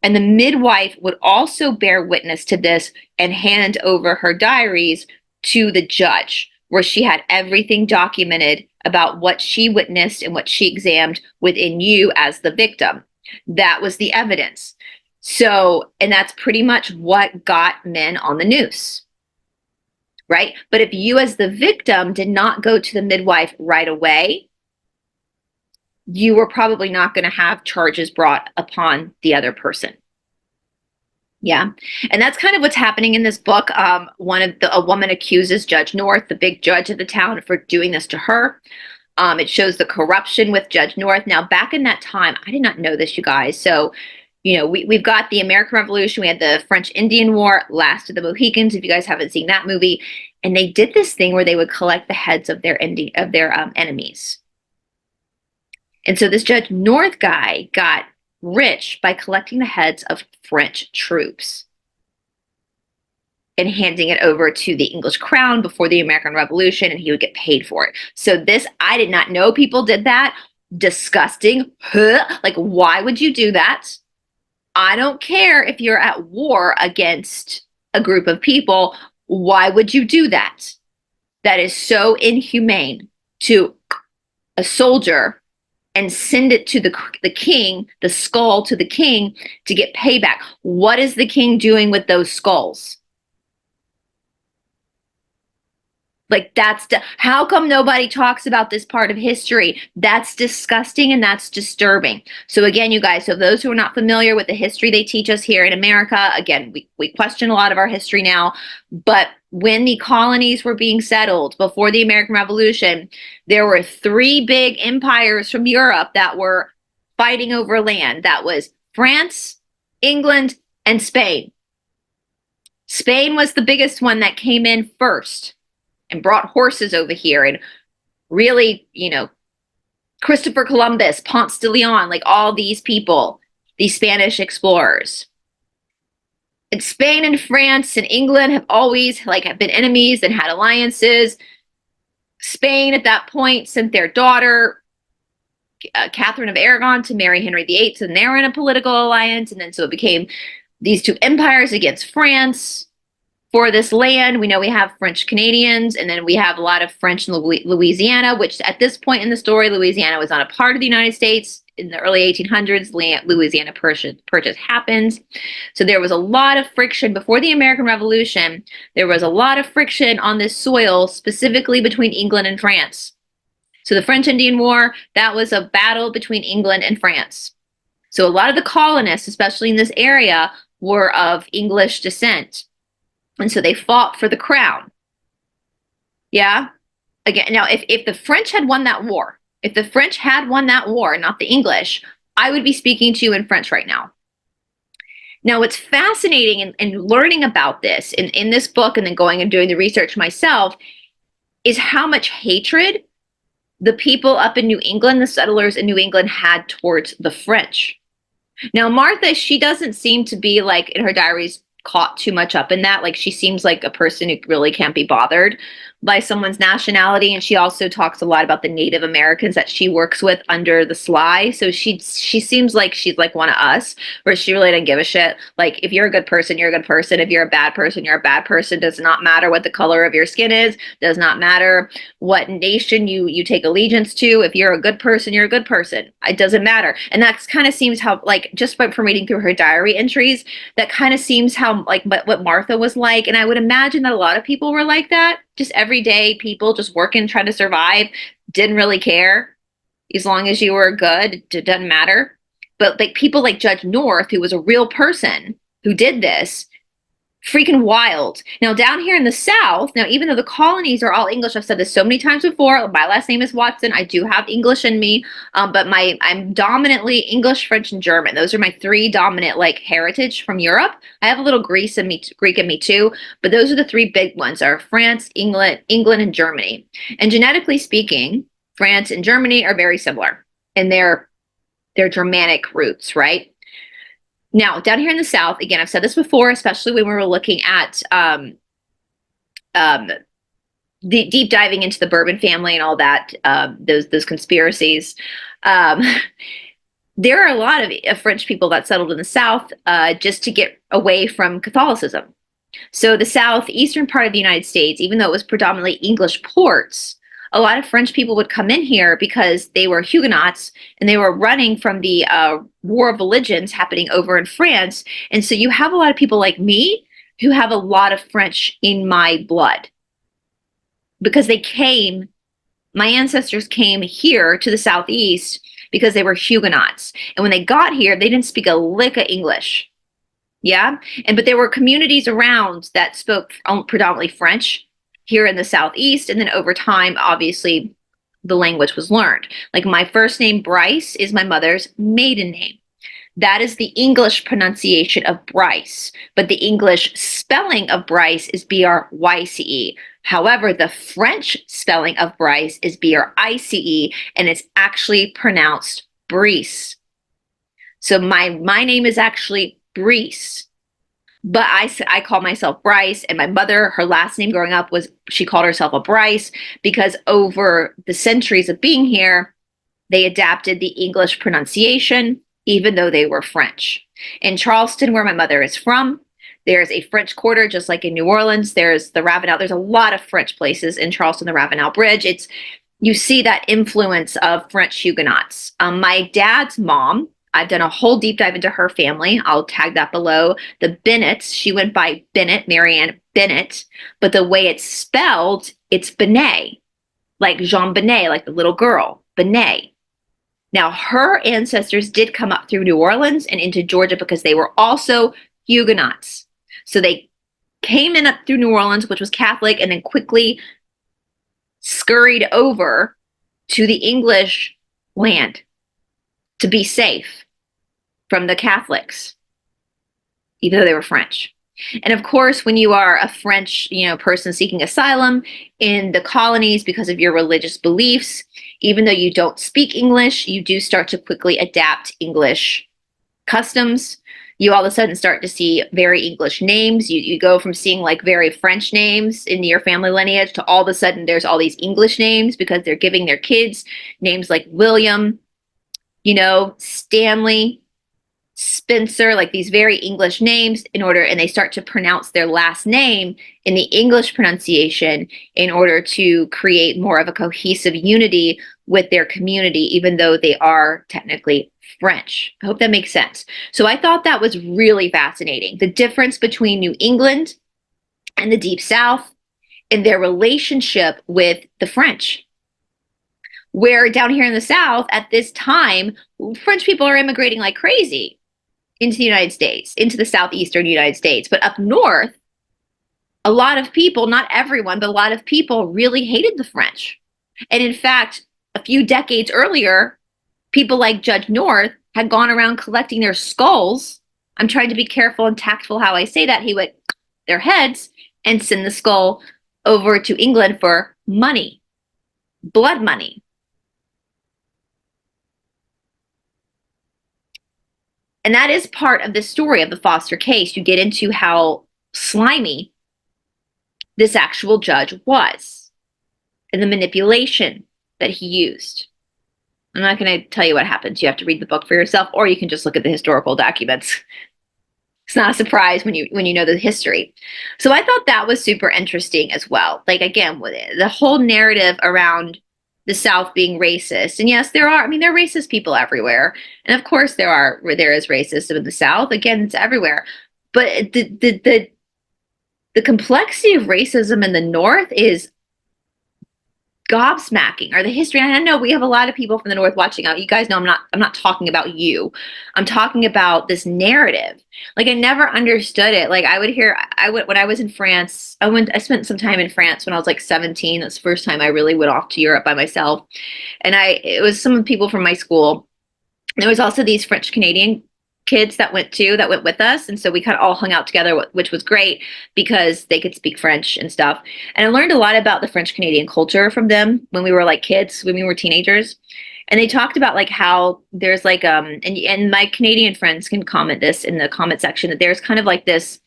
And the midwife would also bear witness to this and hand over her diaries to the judge, where she had everything documented about what she witnessed and what she examined within you as the victim. That was the evidence. So, and that's pretty much what got men on the noose, right? But if you as the victim did not go to the midwife right away, you were probably not going to have charges brought upon the other person. Yeah. And that's kind of what's happening in this book. A woman accuses Judge North, the big judge of the town, for doing this to her. It shows the corruption with Judge North. Now, back in that time, I did not know this, you guys. So, we've got the American Revolution. We had the French Indian War, Last of the Mohicans, if you guys haven't seen that movie. And they did this thing where they would collect the heads of their enemies. And so this Judge North guy got rich by collecting the heads of French troops and handing it over to the English crown before the American Revolution, and he would get paid for it. So this, I did not know people did that. Disgusting. Like, why would you do that? I don't care if you're at war against a group of people. Why would you do that? That is so inhumane to a soldier and send it to the king, the skull to the king to get payback. What is the king doing with those skulls? Like, how come nobody talks about this part of history? That's disgusting and that's disturbing. So again, you guys, so those who are not familiar with the history they teach us here in America, again, we question a lot of our history now, but when the colonies were being settled before the American Revolution, there were 3 big empires from Europe that were fighting over land. That was France, England, and Spain. Spain was the biggest one that came in first and brought horses over here and really, Christopher Columbus, Ponce de Leon, like all these people, these Spanish explorers. And Spain and France and England have always have been enemies and had alliances. Spain at that point sent their daughter, Catherine of Aragon, to marry Henry VIII, and they were in a political alliance. And then so it became these two empires against France for this land. We know we have French Canadians, and then we have a lot of French in Louisiana, which at this point in the story, Louisiana was not a part of the United States. In the early 1800s, Louisiana Purchase happens. So there was a lot of friction before the American Revolution. There was a lot of friction on this soil, specifically between England and France. So the French Indian War, that was a battle between England and France. So a lot of the colonists, especially in this area, were of English descent. And so they fought for the crown. Yeah. Again, now if the French had won that war, if the French had won that war, not the English, I would be speaking to you in French right now. Now, what's fascinating in learning about this in this book and then going and doing the research myself is how much hatred the people up in New England, the settlers in New England, had towards the French. Now, Martha, she doesn't seem to be, like, in her diaries, caught too much up in that. Like, she seems like a person who really can't be bothered by someone's nationality. And she also talks a lot about the Native Americans that she works with under the sly. So she seems like she's like one of us, where she really doesn't give a shit. Like, if you're a good person, you're a good person. If you're a bad person, you're a bad person. Does not matter what the color of your skin is. Does not matter what nation you take allegiance to. If you're a good person, you're a good person. It doesn't matter. And that kind of seems how, like, just from reading through her diary entries, that kind of seems how, like, what Martha was like. And I would imagine that a lot of people were like that. Just everyday people just working, trying to survive, didn't really care. As long as you were good, it doesn't matter. But like people like Judge North, who was a real person who did this, freaking wild. Now down here in the South, now even though the colonies are all English, I've said this so many times before, my last name is Watson, I do have English in me, but I'm dominantly English, French, and German. Those are my three dominant, like, heritage from Europe. I have a little Greek in me too, but those are the three big ones, are France, England, and Germany. And genetically speaking, France and Germany are very similar in their Germanic roots, right? Now, down here in the South, again, I've said this before, especially when we were looking at the deep diving into the Bourbon family and all that, those conspiracies. There are a lot of French people that settled in the South just to get away from Catholicism. So the southeastern part of the United States, even though it was predominantly English ports, a lot of French people would come in here because they were Huguenots and they were running from the war of religions happening over in France. And so you have a lot of people like me who have a lot of French in my blood because my ancestors came here to the Southeast because they were Huguenots. And when they got here, they didn't speak a lick of English. Yeah. But there were communities around that spoke predominantly French here in the Southeast, and then over time, obviously, the language was learned. Like, my first name, Bryce, is my mother's maiden name. That is the English pronunciation of Bryce, but the English spelling of Bryce is B-R-Y-C-E. However, the French spelling of Bryce is B-R-I-C-E, and it's actually pronounced Brice. So my name is actually Brice. But I call myself Bryce, and my mother, her last name growing up she called herself a Bryce because over the centuries of being here, they adapted the English pronunciation, even though they were French. In Charleston, where my mother is from, there's a French Quarter, just like in New Orleans. There's the Ravenel. There's a lot of French places in Charleston, the Ravenel Bridge. You see that influence of French Huguenots. My dad's mom, I've done a whole deep dive into her family. I'll tag that below. The Bennetts, she went by Bennett, Marianne Bennett, but the way it's spelled, it's Benet, like Jean Benet, like the little girl, Benet. Now, her ancestors did come up through New Orleans and into Georgia because they were also Huguenots. So they came in up through New Orleans, which was Catholic, and then quickly scurried over to the English land to be safe from the Catholics, even though they were French. And of course, when you are a French, person seeking asylum in the colonies because of your religious beliefs, even though you don't speak English, you do start to quickly adapt English customs. You all of a sudden start to see very English names. You go from seeing like very French names in your family lineage to all of a sudden there's all these English names because they're giving their kids names like William, Stanley, Spencer, like these very English names and they start to pronounce their last name in the English pronunciation in order to create more of a cohesive unity with their community, even though they are technically French. I hope that makes sense. So I thought that was really fascinating. The difference between New England and the Deep South and their relationship with the French. Where down here in the South at this time, French people are immigrating like crazy into the United States, into the southeastern United States. But up north, a lot of people, not everyone, but a lot of people really hated the French. And in fact, a few decades earlier, people like Judge North had gone around collecting their skulls. I'm trying to be careful and tactful how I say that. He would their heads and send the skull over to England for money, blood money. And that is part of the story of the Foster case. You get into how slimy this actual judge was and the manipulation that he used. I'm not going to tell you what happens. You have to read the book for yourself, or you can just look at the historical documents. It's not a surprise when you know the history. So I thought that was super interesting as well. Like, again, the whole narrative around the South being racist. And yes, there are, I mean, there are racist people everywhere. And of course there is racism in the South. Again, it's everywhere. But the complexity of racism in the North is gobsmacking, or the history. And I know we have a lot of people from the North watching out. You guys know I'm not talking about you. I'm talking about this narrative. Like, I never understood it. Like, when I was in France, I spent some time in France when I was like 17. That's the first time I really went off to Europe by myself. And it was some people from my school. There was also these French Canadian kids that went with us, and so we kind of all hung out together, which was great because they could speak French and stuff. And I learned a lot about the French Canadian culture from them when we were like kids, when we were teenagers. And they talked about like how there's like and my Canadian friends can comment this in the comment section, that there's kind of like this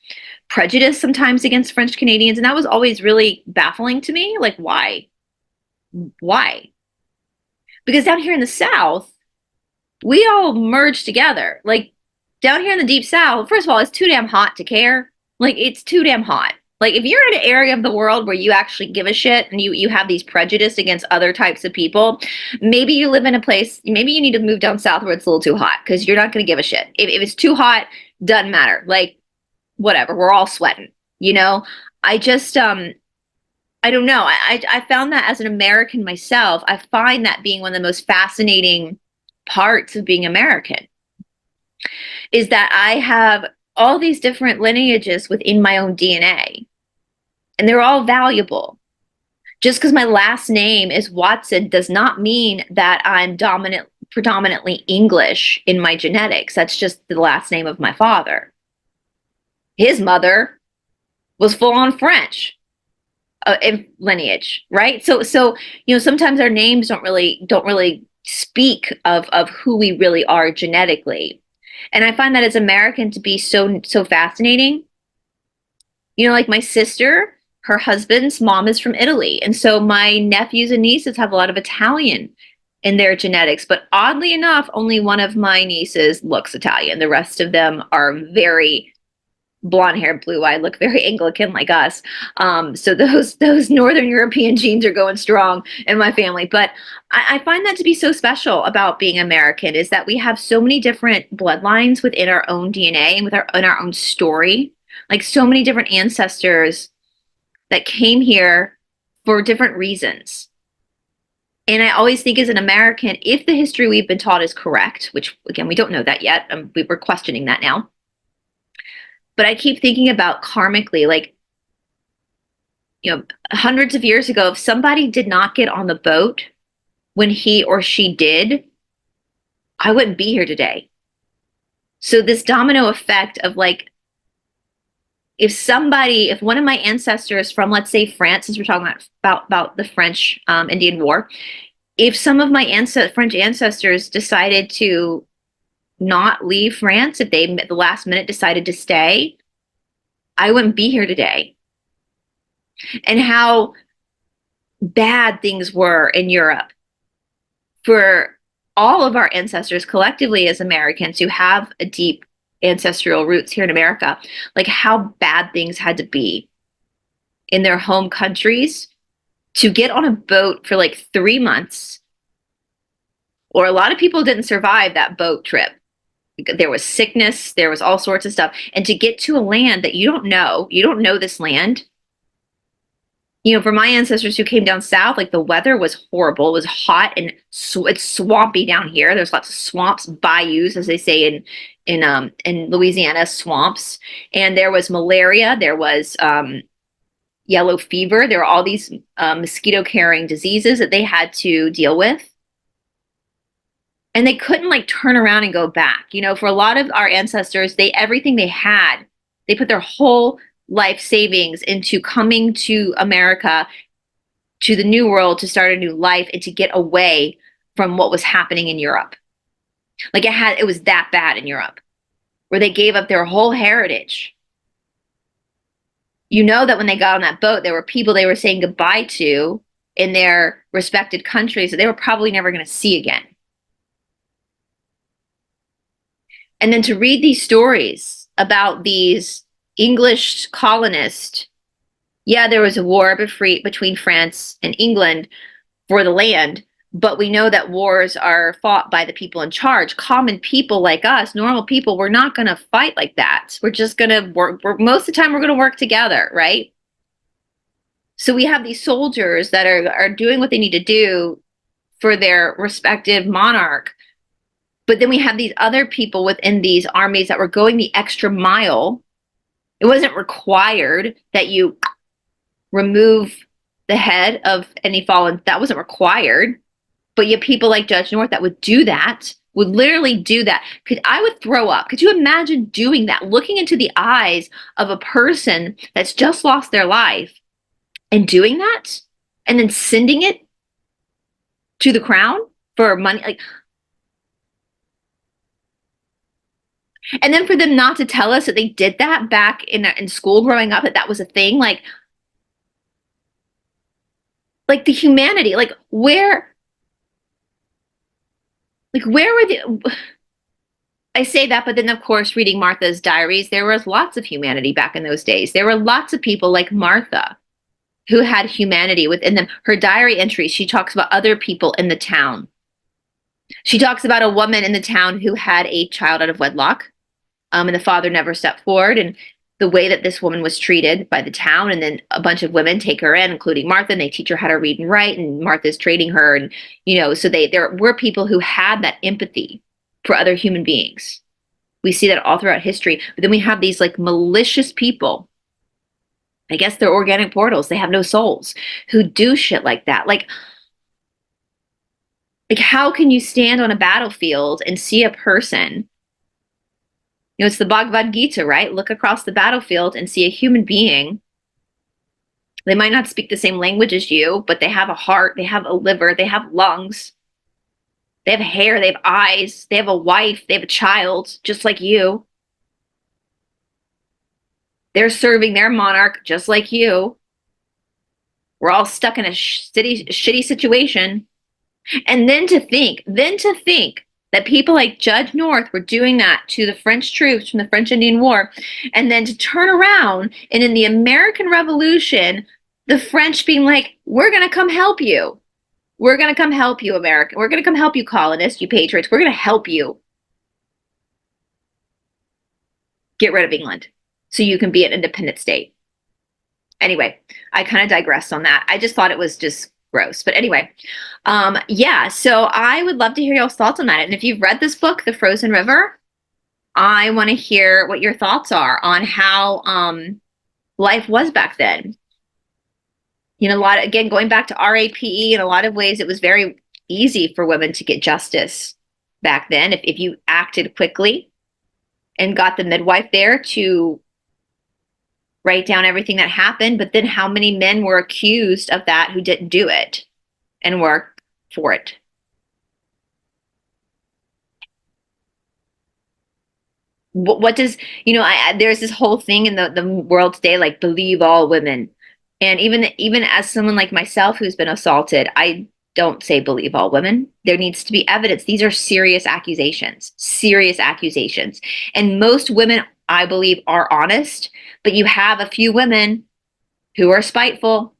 prejudice sometimes against French Canadians, and that was always really baffling to me. Like, why? Because down here in the South, we all merge together. Like, down here in the Deep South, first of all, it's too damn hot to care. Like, it's too damn hot. Like, if you're in an area of the world where you actually give a shit and you have these prejudice against other types of people, maybe you live in a place, maybe you need to move down south where it's a little too hot, because you're not going to give a shit. If it's too hot, doesn't matter. Like, whatever, we're all sweating, you know? I just, I don't know. I found that as an American myself, I find that being one of the most fascinating parts of being American, is that I have all these different lineages within my own DNA, and they're all valuable. Just because my last name is Watson does not mean that I'm predominantly English in my genetics. That's just the last name of my father. His mother was full on French in lineage, right? So you know, sometimes our names don't really speak of who we really are genetically. And I find that as American to be so fascinating. You know, like my sister, her husband's mom is from Italy. And so my nephews and nieces have a lot of Italian in their genetics. But oddly enough, only one of my nieces looks Italian. The rest of them are very blonde hair, blue eyed, look very Anglican like us. So those Northern European genes are going strong in my family. But I find that to be so special about being American, is that we have so many different bloodlines within our own DNA and in our own story. Like, so many different ancestors that came here for different reasons. And I always think, as an American, if the history we've been taught is correct, which again, we don't know that yet, we're questioning that now. But I keep thinking about karmically, like, you know, hundreds of years ago, if somebody did not get on the boat when he or she did, I wouldn't be here today. So this domino effect of, like, if one of my ancestors from, let's say, France, since we're talking about the French Indian War, if some of my French ancestors decided to not leave France, if they at the last minute decided to stay, I wouldn't be here today. And how bad things were in Europe for all of our ancestors collectively as Americans who have a deep ancestral roots here in America, like how bad things had to be in their home countries to get on a boat for like 3 months. Or a lot of people didn't survive that boat trip. There was sickness, there was all sorts of stuff. And to get to a land that you don't know this land. You know, for my ancestors who came down south, like the weather was horrible. It was hot and it's swampy down here. There's lots of swamps, bayous, as they say in Louisiana, swamps. And there was malaria. There was yellow fever. There were all these mosquito-carrying diseases that they had to deal with. And they couldn't like turn around and go back. You know, for a lot of our ancestors, everything they had, they put their whole life savings into coming to America, to the New World, to start a new life and to get away from what was happening in Europe. Like it was that bad in Europe, where they gave up their whole heritage. You know that when they got on that boat, there were people they were saying goodbye to in their respected countries that they were probably never going to see again. And then to read these stories about these English colonists, yeah, there was a war between France and England for the land, but we know that wars are fought by the people in charge. Common people like us, normal people, we're not going to fight like that. We're just going to work. Most of the time, we're going to work together, right? So we have these soldiers that are doing what they need to do for their respective monarch. But then we have these other people within these armies that were going the extra mile. It wasn't required that you remove the head of any fallen. That wasn't required. But you have people like Judge North that would do that, would literally do that. I would throw up. Could you imagine doing that? Looking into the eyes of a person that's just lost their life and doing that and then sending it to the crown for money? Like, and then for them not to tell us that they did that back in school growing up, that was a thing, like the humanity, like where were the, I say that, but then of course, reading Martha's diaries, there was lots of humanity back in those days. There were lots of people like Martha who had humanity within them. Her diary entries, she talks about other people in the town. She talks about a woman in the town who had a child out of wedlock. And the father never stepped forward, and the way that this woman was treated by the town, and then a bunch of women take her in, including Martha, and they teach her how to read and write, and Martha's training her, and so there were people who had that empathy for other human beings. We see that all throughout history, but then we have these like malicious people. I guess they're organic portals. They have no souls who do shit like that. Like how can you stand on a battlefield and see a person? It's the Bhagavad Gita, right? Look across the battlefield and see a human being. They might not speak the same language as you, but they have a heart, they have a liver, they have lungs, they have hair, they have eyes, they have a wife, they have a child, just like you. They're serving their monarch just like you. We're all stuck in a shitty situation. And then to think that people like Judge North were doing that to the French troops from the French Indian War, and then to turn around and in the American Revolution, the French being like, we're going to come help you. We're going to come help you, America. We're going to come help you, colonists, you patriots. We're going to help you get rid of England so you can be an independent state. Anyway, I kind of digressed on that. I just thought it was just gross. But anyway, yeah, so I would love to hear y'all's thoughts on that. And if you've read this book, The Frozen River, I want to hear what your thoughts are on how life was back then. Again, going back to RAPE, in a lot of ways, it was very easy for women to get justice back then if you acted quickly and got the midwife there to write down everything that happened. But then how many men were accused of that who didn't do it and work for it? What does, there's this whole thing in the world today, like believe all women. And even as someone like myself who's been assaulted, I don't say believe all women. There needs to be evidence. These are serious accusations, serious accusations. And most women, I believe, are honest, but you have a few women who are spiteful.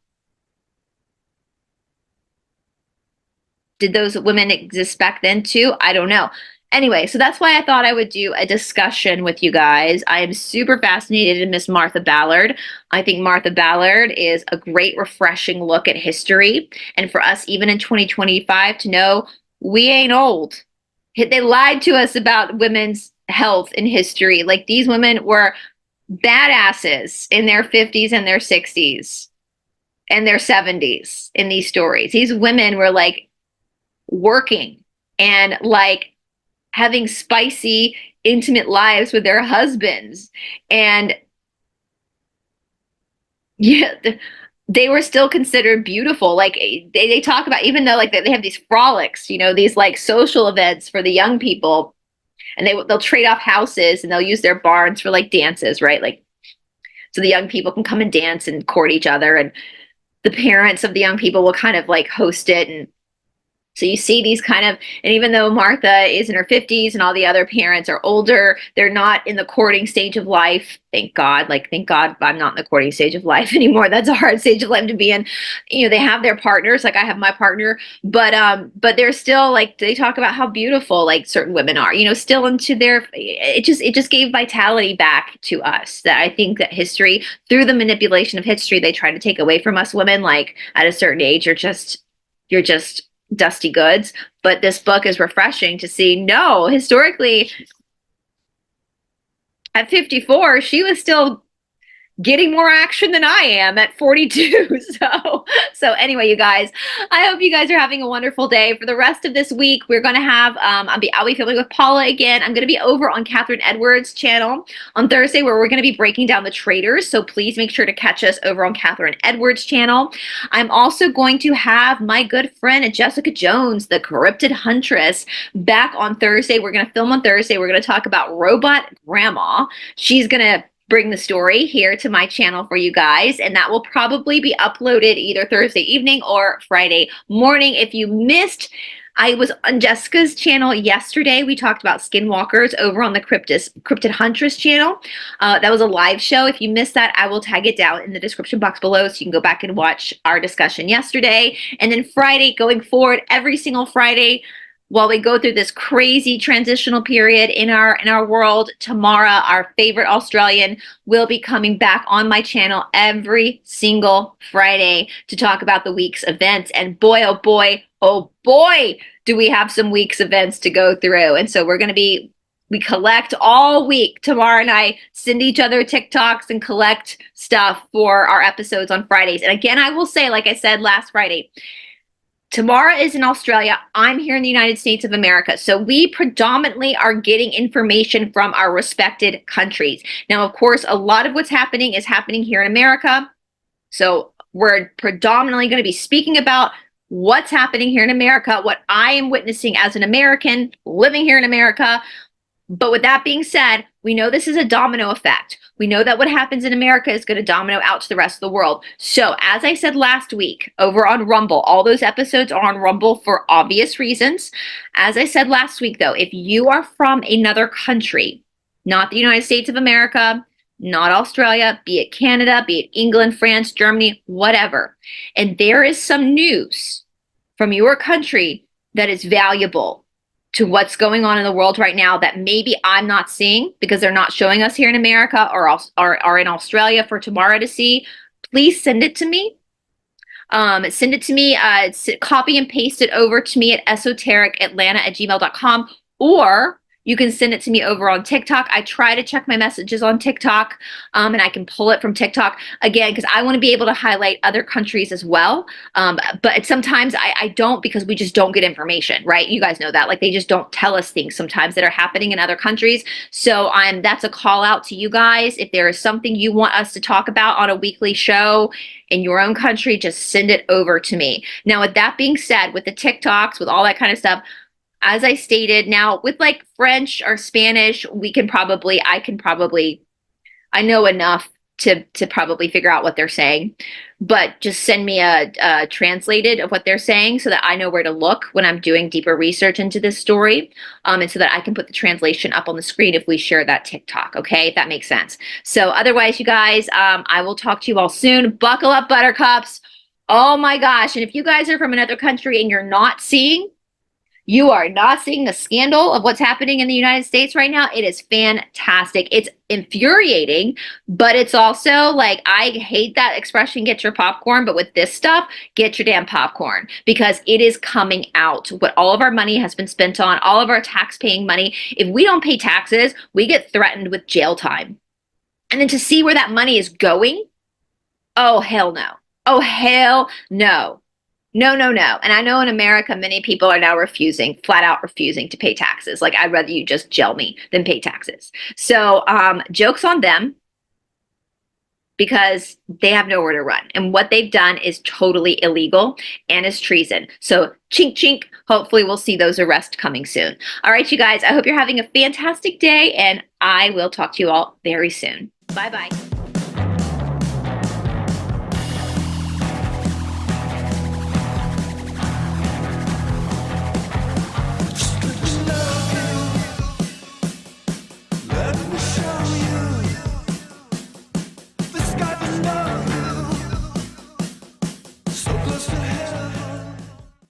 Did those women exist back then too? I don't know. Anyway, so that's why I thought I would do a discussion with you guys. I am super fascinated in Miss Martha Ballard. I think Martha Ballard is a great, refreshing look at history. And for us, even in 2025, to know we ain't old. They lied to us about women's health in history. Like, these women were badasses in their 50s and their 60s and their 70s in these stories. These women were like working and like having spicy, intimate lives with their husbands. And yeah, they were still considered beautiful. Like, they talk about, even though like they have these frolics, you know, these like social events for the young people, and they'll trade off houses and they'll use their barns for like dances, right? Like, so the young people can come and dance and court each other, and the parents of the young people will kind of like host it. And so you see these kind of, and even though Martha is in her 50s and all the other parents are older, they're not in the courting stage of life. Thank God. Like, thank God I'm not in the courting stage of life anymore. That's a hard stage of life to be in. You know, they have their partners, like I have my partner, but they're still like, they talk about how beautiful like certain women are, you know, still into their, it just gave vitality back to us. That I think that history, through the manipulation of history, they try to take away from us women. Like, at a certain age, you're just dusty goods. But this book is refreshing to see, no, historically at 54 she was still getting more action than I am at 42. So anyway, you guys, I hope you guys are having a wonderful day. For the rest of this week, we're going to have, I'll be filming with Paula again. I'm going to be over on Catherine Edwards' channel on Thursday, where we're going to be breaking down the traders. So please make sure to catch us over on Catherine Edwards' channel. I'm also going to have my good friend Jessica Jones, the Corrupted Huntress, back on Thursday. We're going to film on Thursday. We're going to talk about Robot Grandma. She's going to bring the story here to my channel for you guys, and that will probably be uploaded either Thursday evening or Friday morning. If you missed, I was on Jessica's channel yesterday. We talked about skinwalkers over on the Cryptid Huntress channel. That was a live show. If you missed that, I will tag it down in the description box below so you can go back and watch our discussion yesterday. And then Friday, going forward, every single Friday, while we go through this crazy transitional period in our world, Tamara, our favorite Australian, will be coming back on my channel every single Friday to talk about the week's events. And boy, oh boy, do we have some week's events to go through. And so we collect all week. Tamara and I send each other TikToks and collect stuff for our episodes on Fridays. And again, I will say, like I said last Friday, Tamara is in Australia. I'm here in the United States of America. So we predominantly are getting information from our respected countries. Now, of course, a lot of what's happening is happening here in America. So we're predominantly going to be speaking about what's happening here in America, what I am witnessing as an American living here in America. But with that being said, we know this is a domino effect. We know that what happens in America is going to domino out to the rest of the world. So as I said last week over on Rumble, all those episodes are on Rumble for obvious reasons. As I said last week, though, if you are from another country, not the United States of America, not Australia, be it Canada, be it England, France, Germany, whatever, and there is some news from your country that is valuable to what's going on in the world right now that maybe I'm not seeing because they're not showing us here in America or in Australia for Tamara to see, please send it to me. Send it to me, copy and paste it over to me at esotericatlanta@gmail.com, or you can send it to me over on TikTok. I try to check my messages on TikTok, and I can pull it from TikTok again because I want to be able to highlight other countries as well. But sometimes I don't, because we just don't get information, right? You guys know that. Like, they just don't tell us things sometimes that are happening in other countries. So that's a call out to you guys. If there is something you want us to talk about on a weekly show in your own country, just send it over to me. Now, with that being said, with the TikToks, with all that kind of stuff, as I stated, now with like French or Spanish, I know enough to probably figure out what they're saying, but just send me a translated of what they're saying so that I know where to look when I'm doing deeper research into this story, and so that I can put the translation up on the screen if we share that TikTok, okay? If that makes sense. So otherwise, you guys, I will talk to you all soon. Buckle up, buttercups. Oh my gosh. And if you guys are from another country and you are not seeing the scandal of what's happening in the United States right now, it is fantastic. It's infuriating, but it's also like, I hate that expression, get your popcorn, but with this stuff, get your damn popcorn, because it is coming out. What all of our money has been spent on, all of our tax-paying money. If we don't pay taxes, we get threatened with jail time. And then to see where that money is going, oh, hell no. Oh, hell no. No, no, no. And I know in America, many people are now flat out refusing to pay taxes. Like, I'd rather you just jail me than pay taxes. So joke's on them, because they have nowhere to run. And what they've done is totally illegal and is treason. So chink, chink. Hopefully we'll see those arrests coming soon. All right, you guys, I hope you're having a fantastic day, and I will talk to you all very soon. Bye-bye.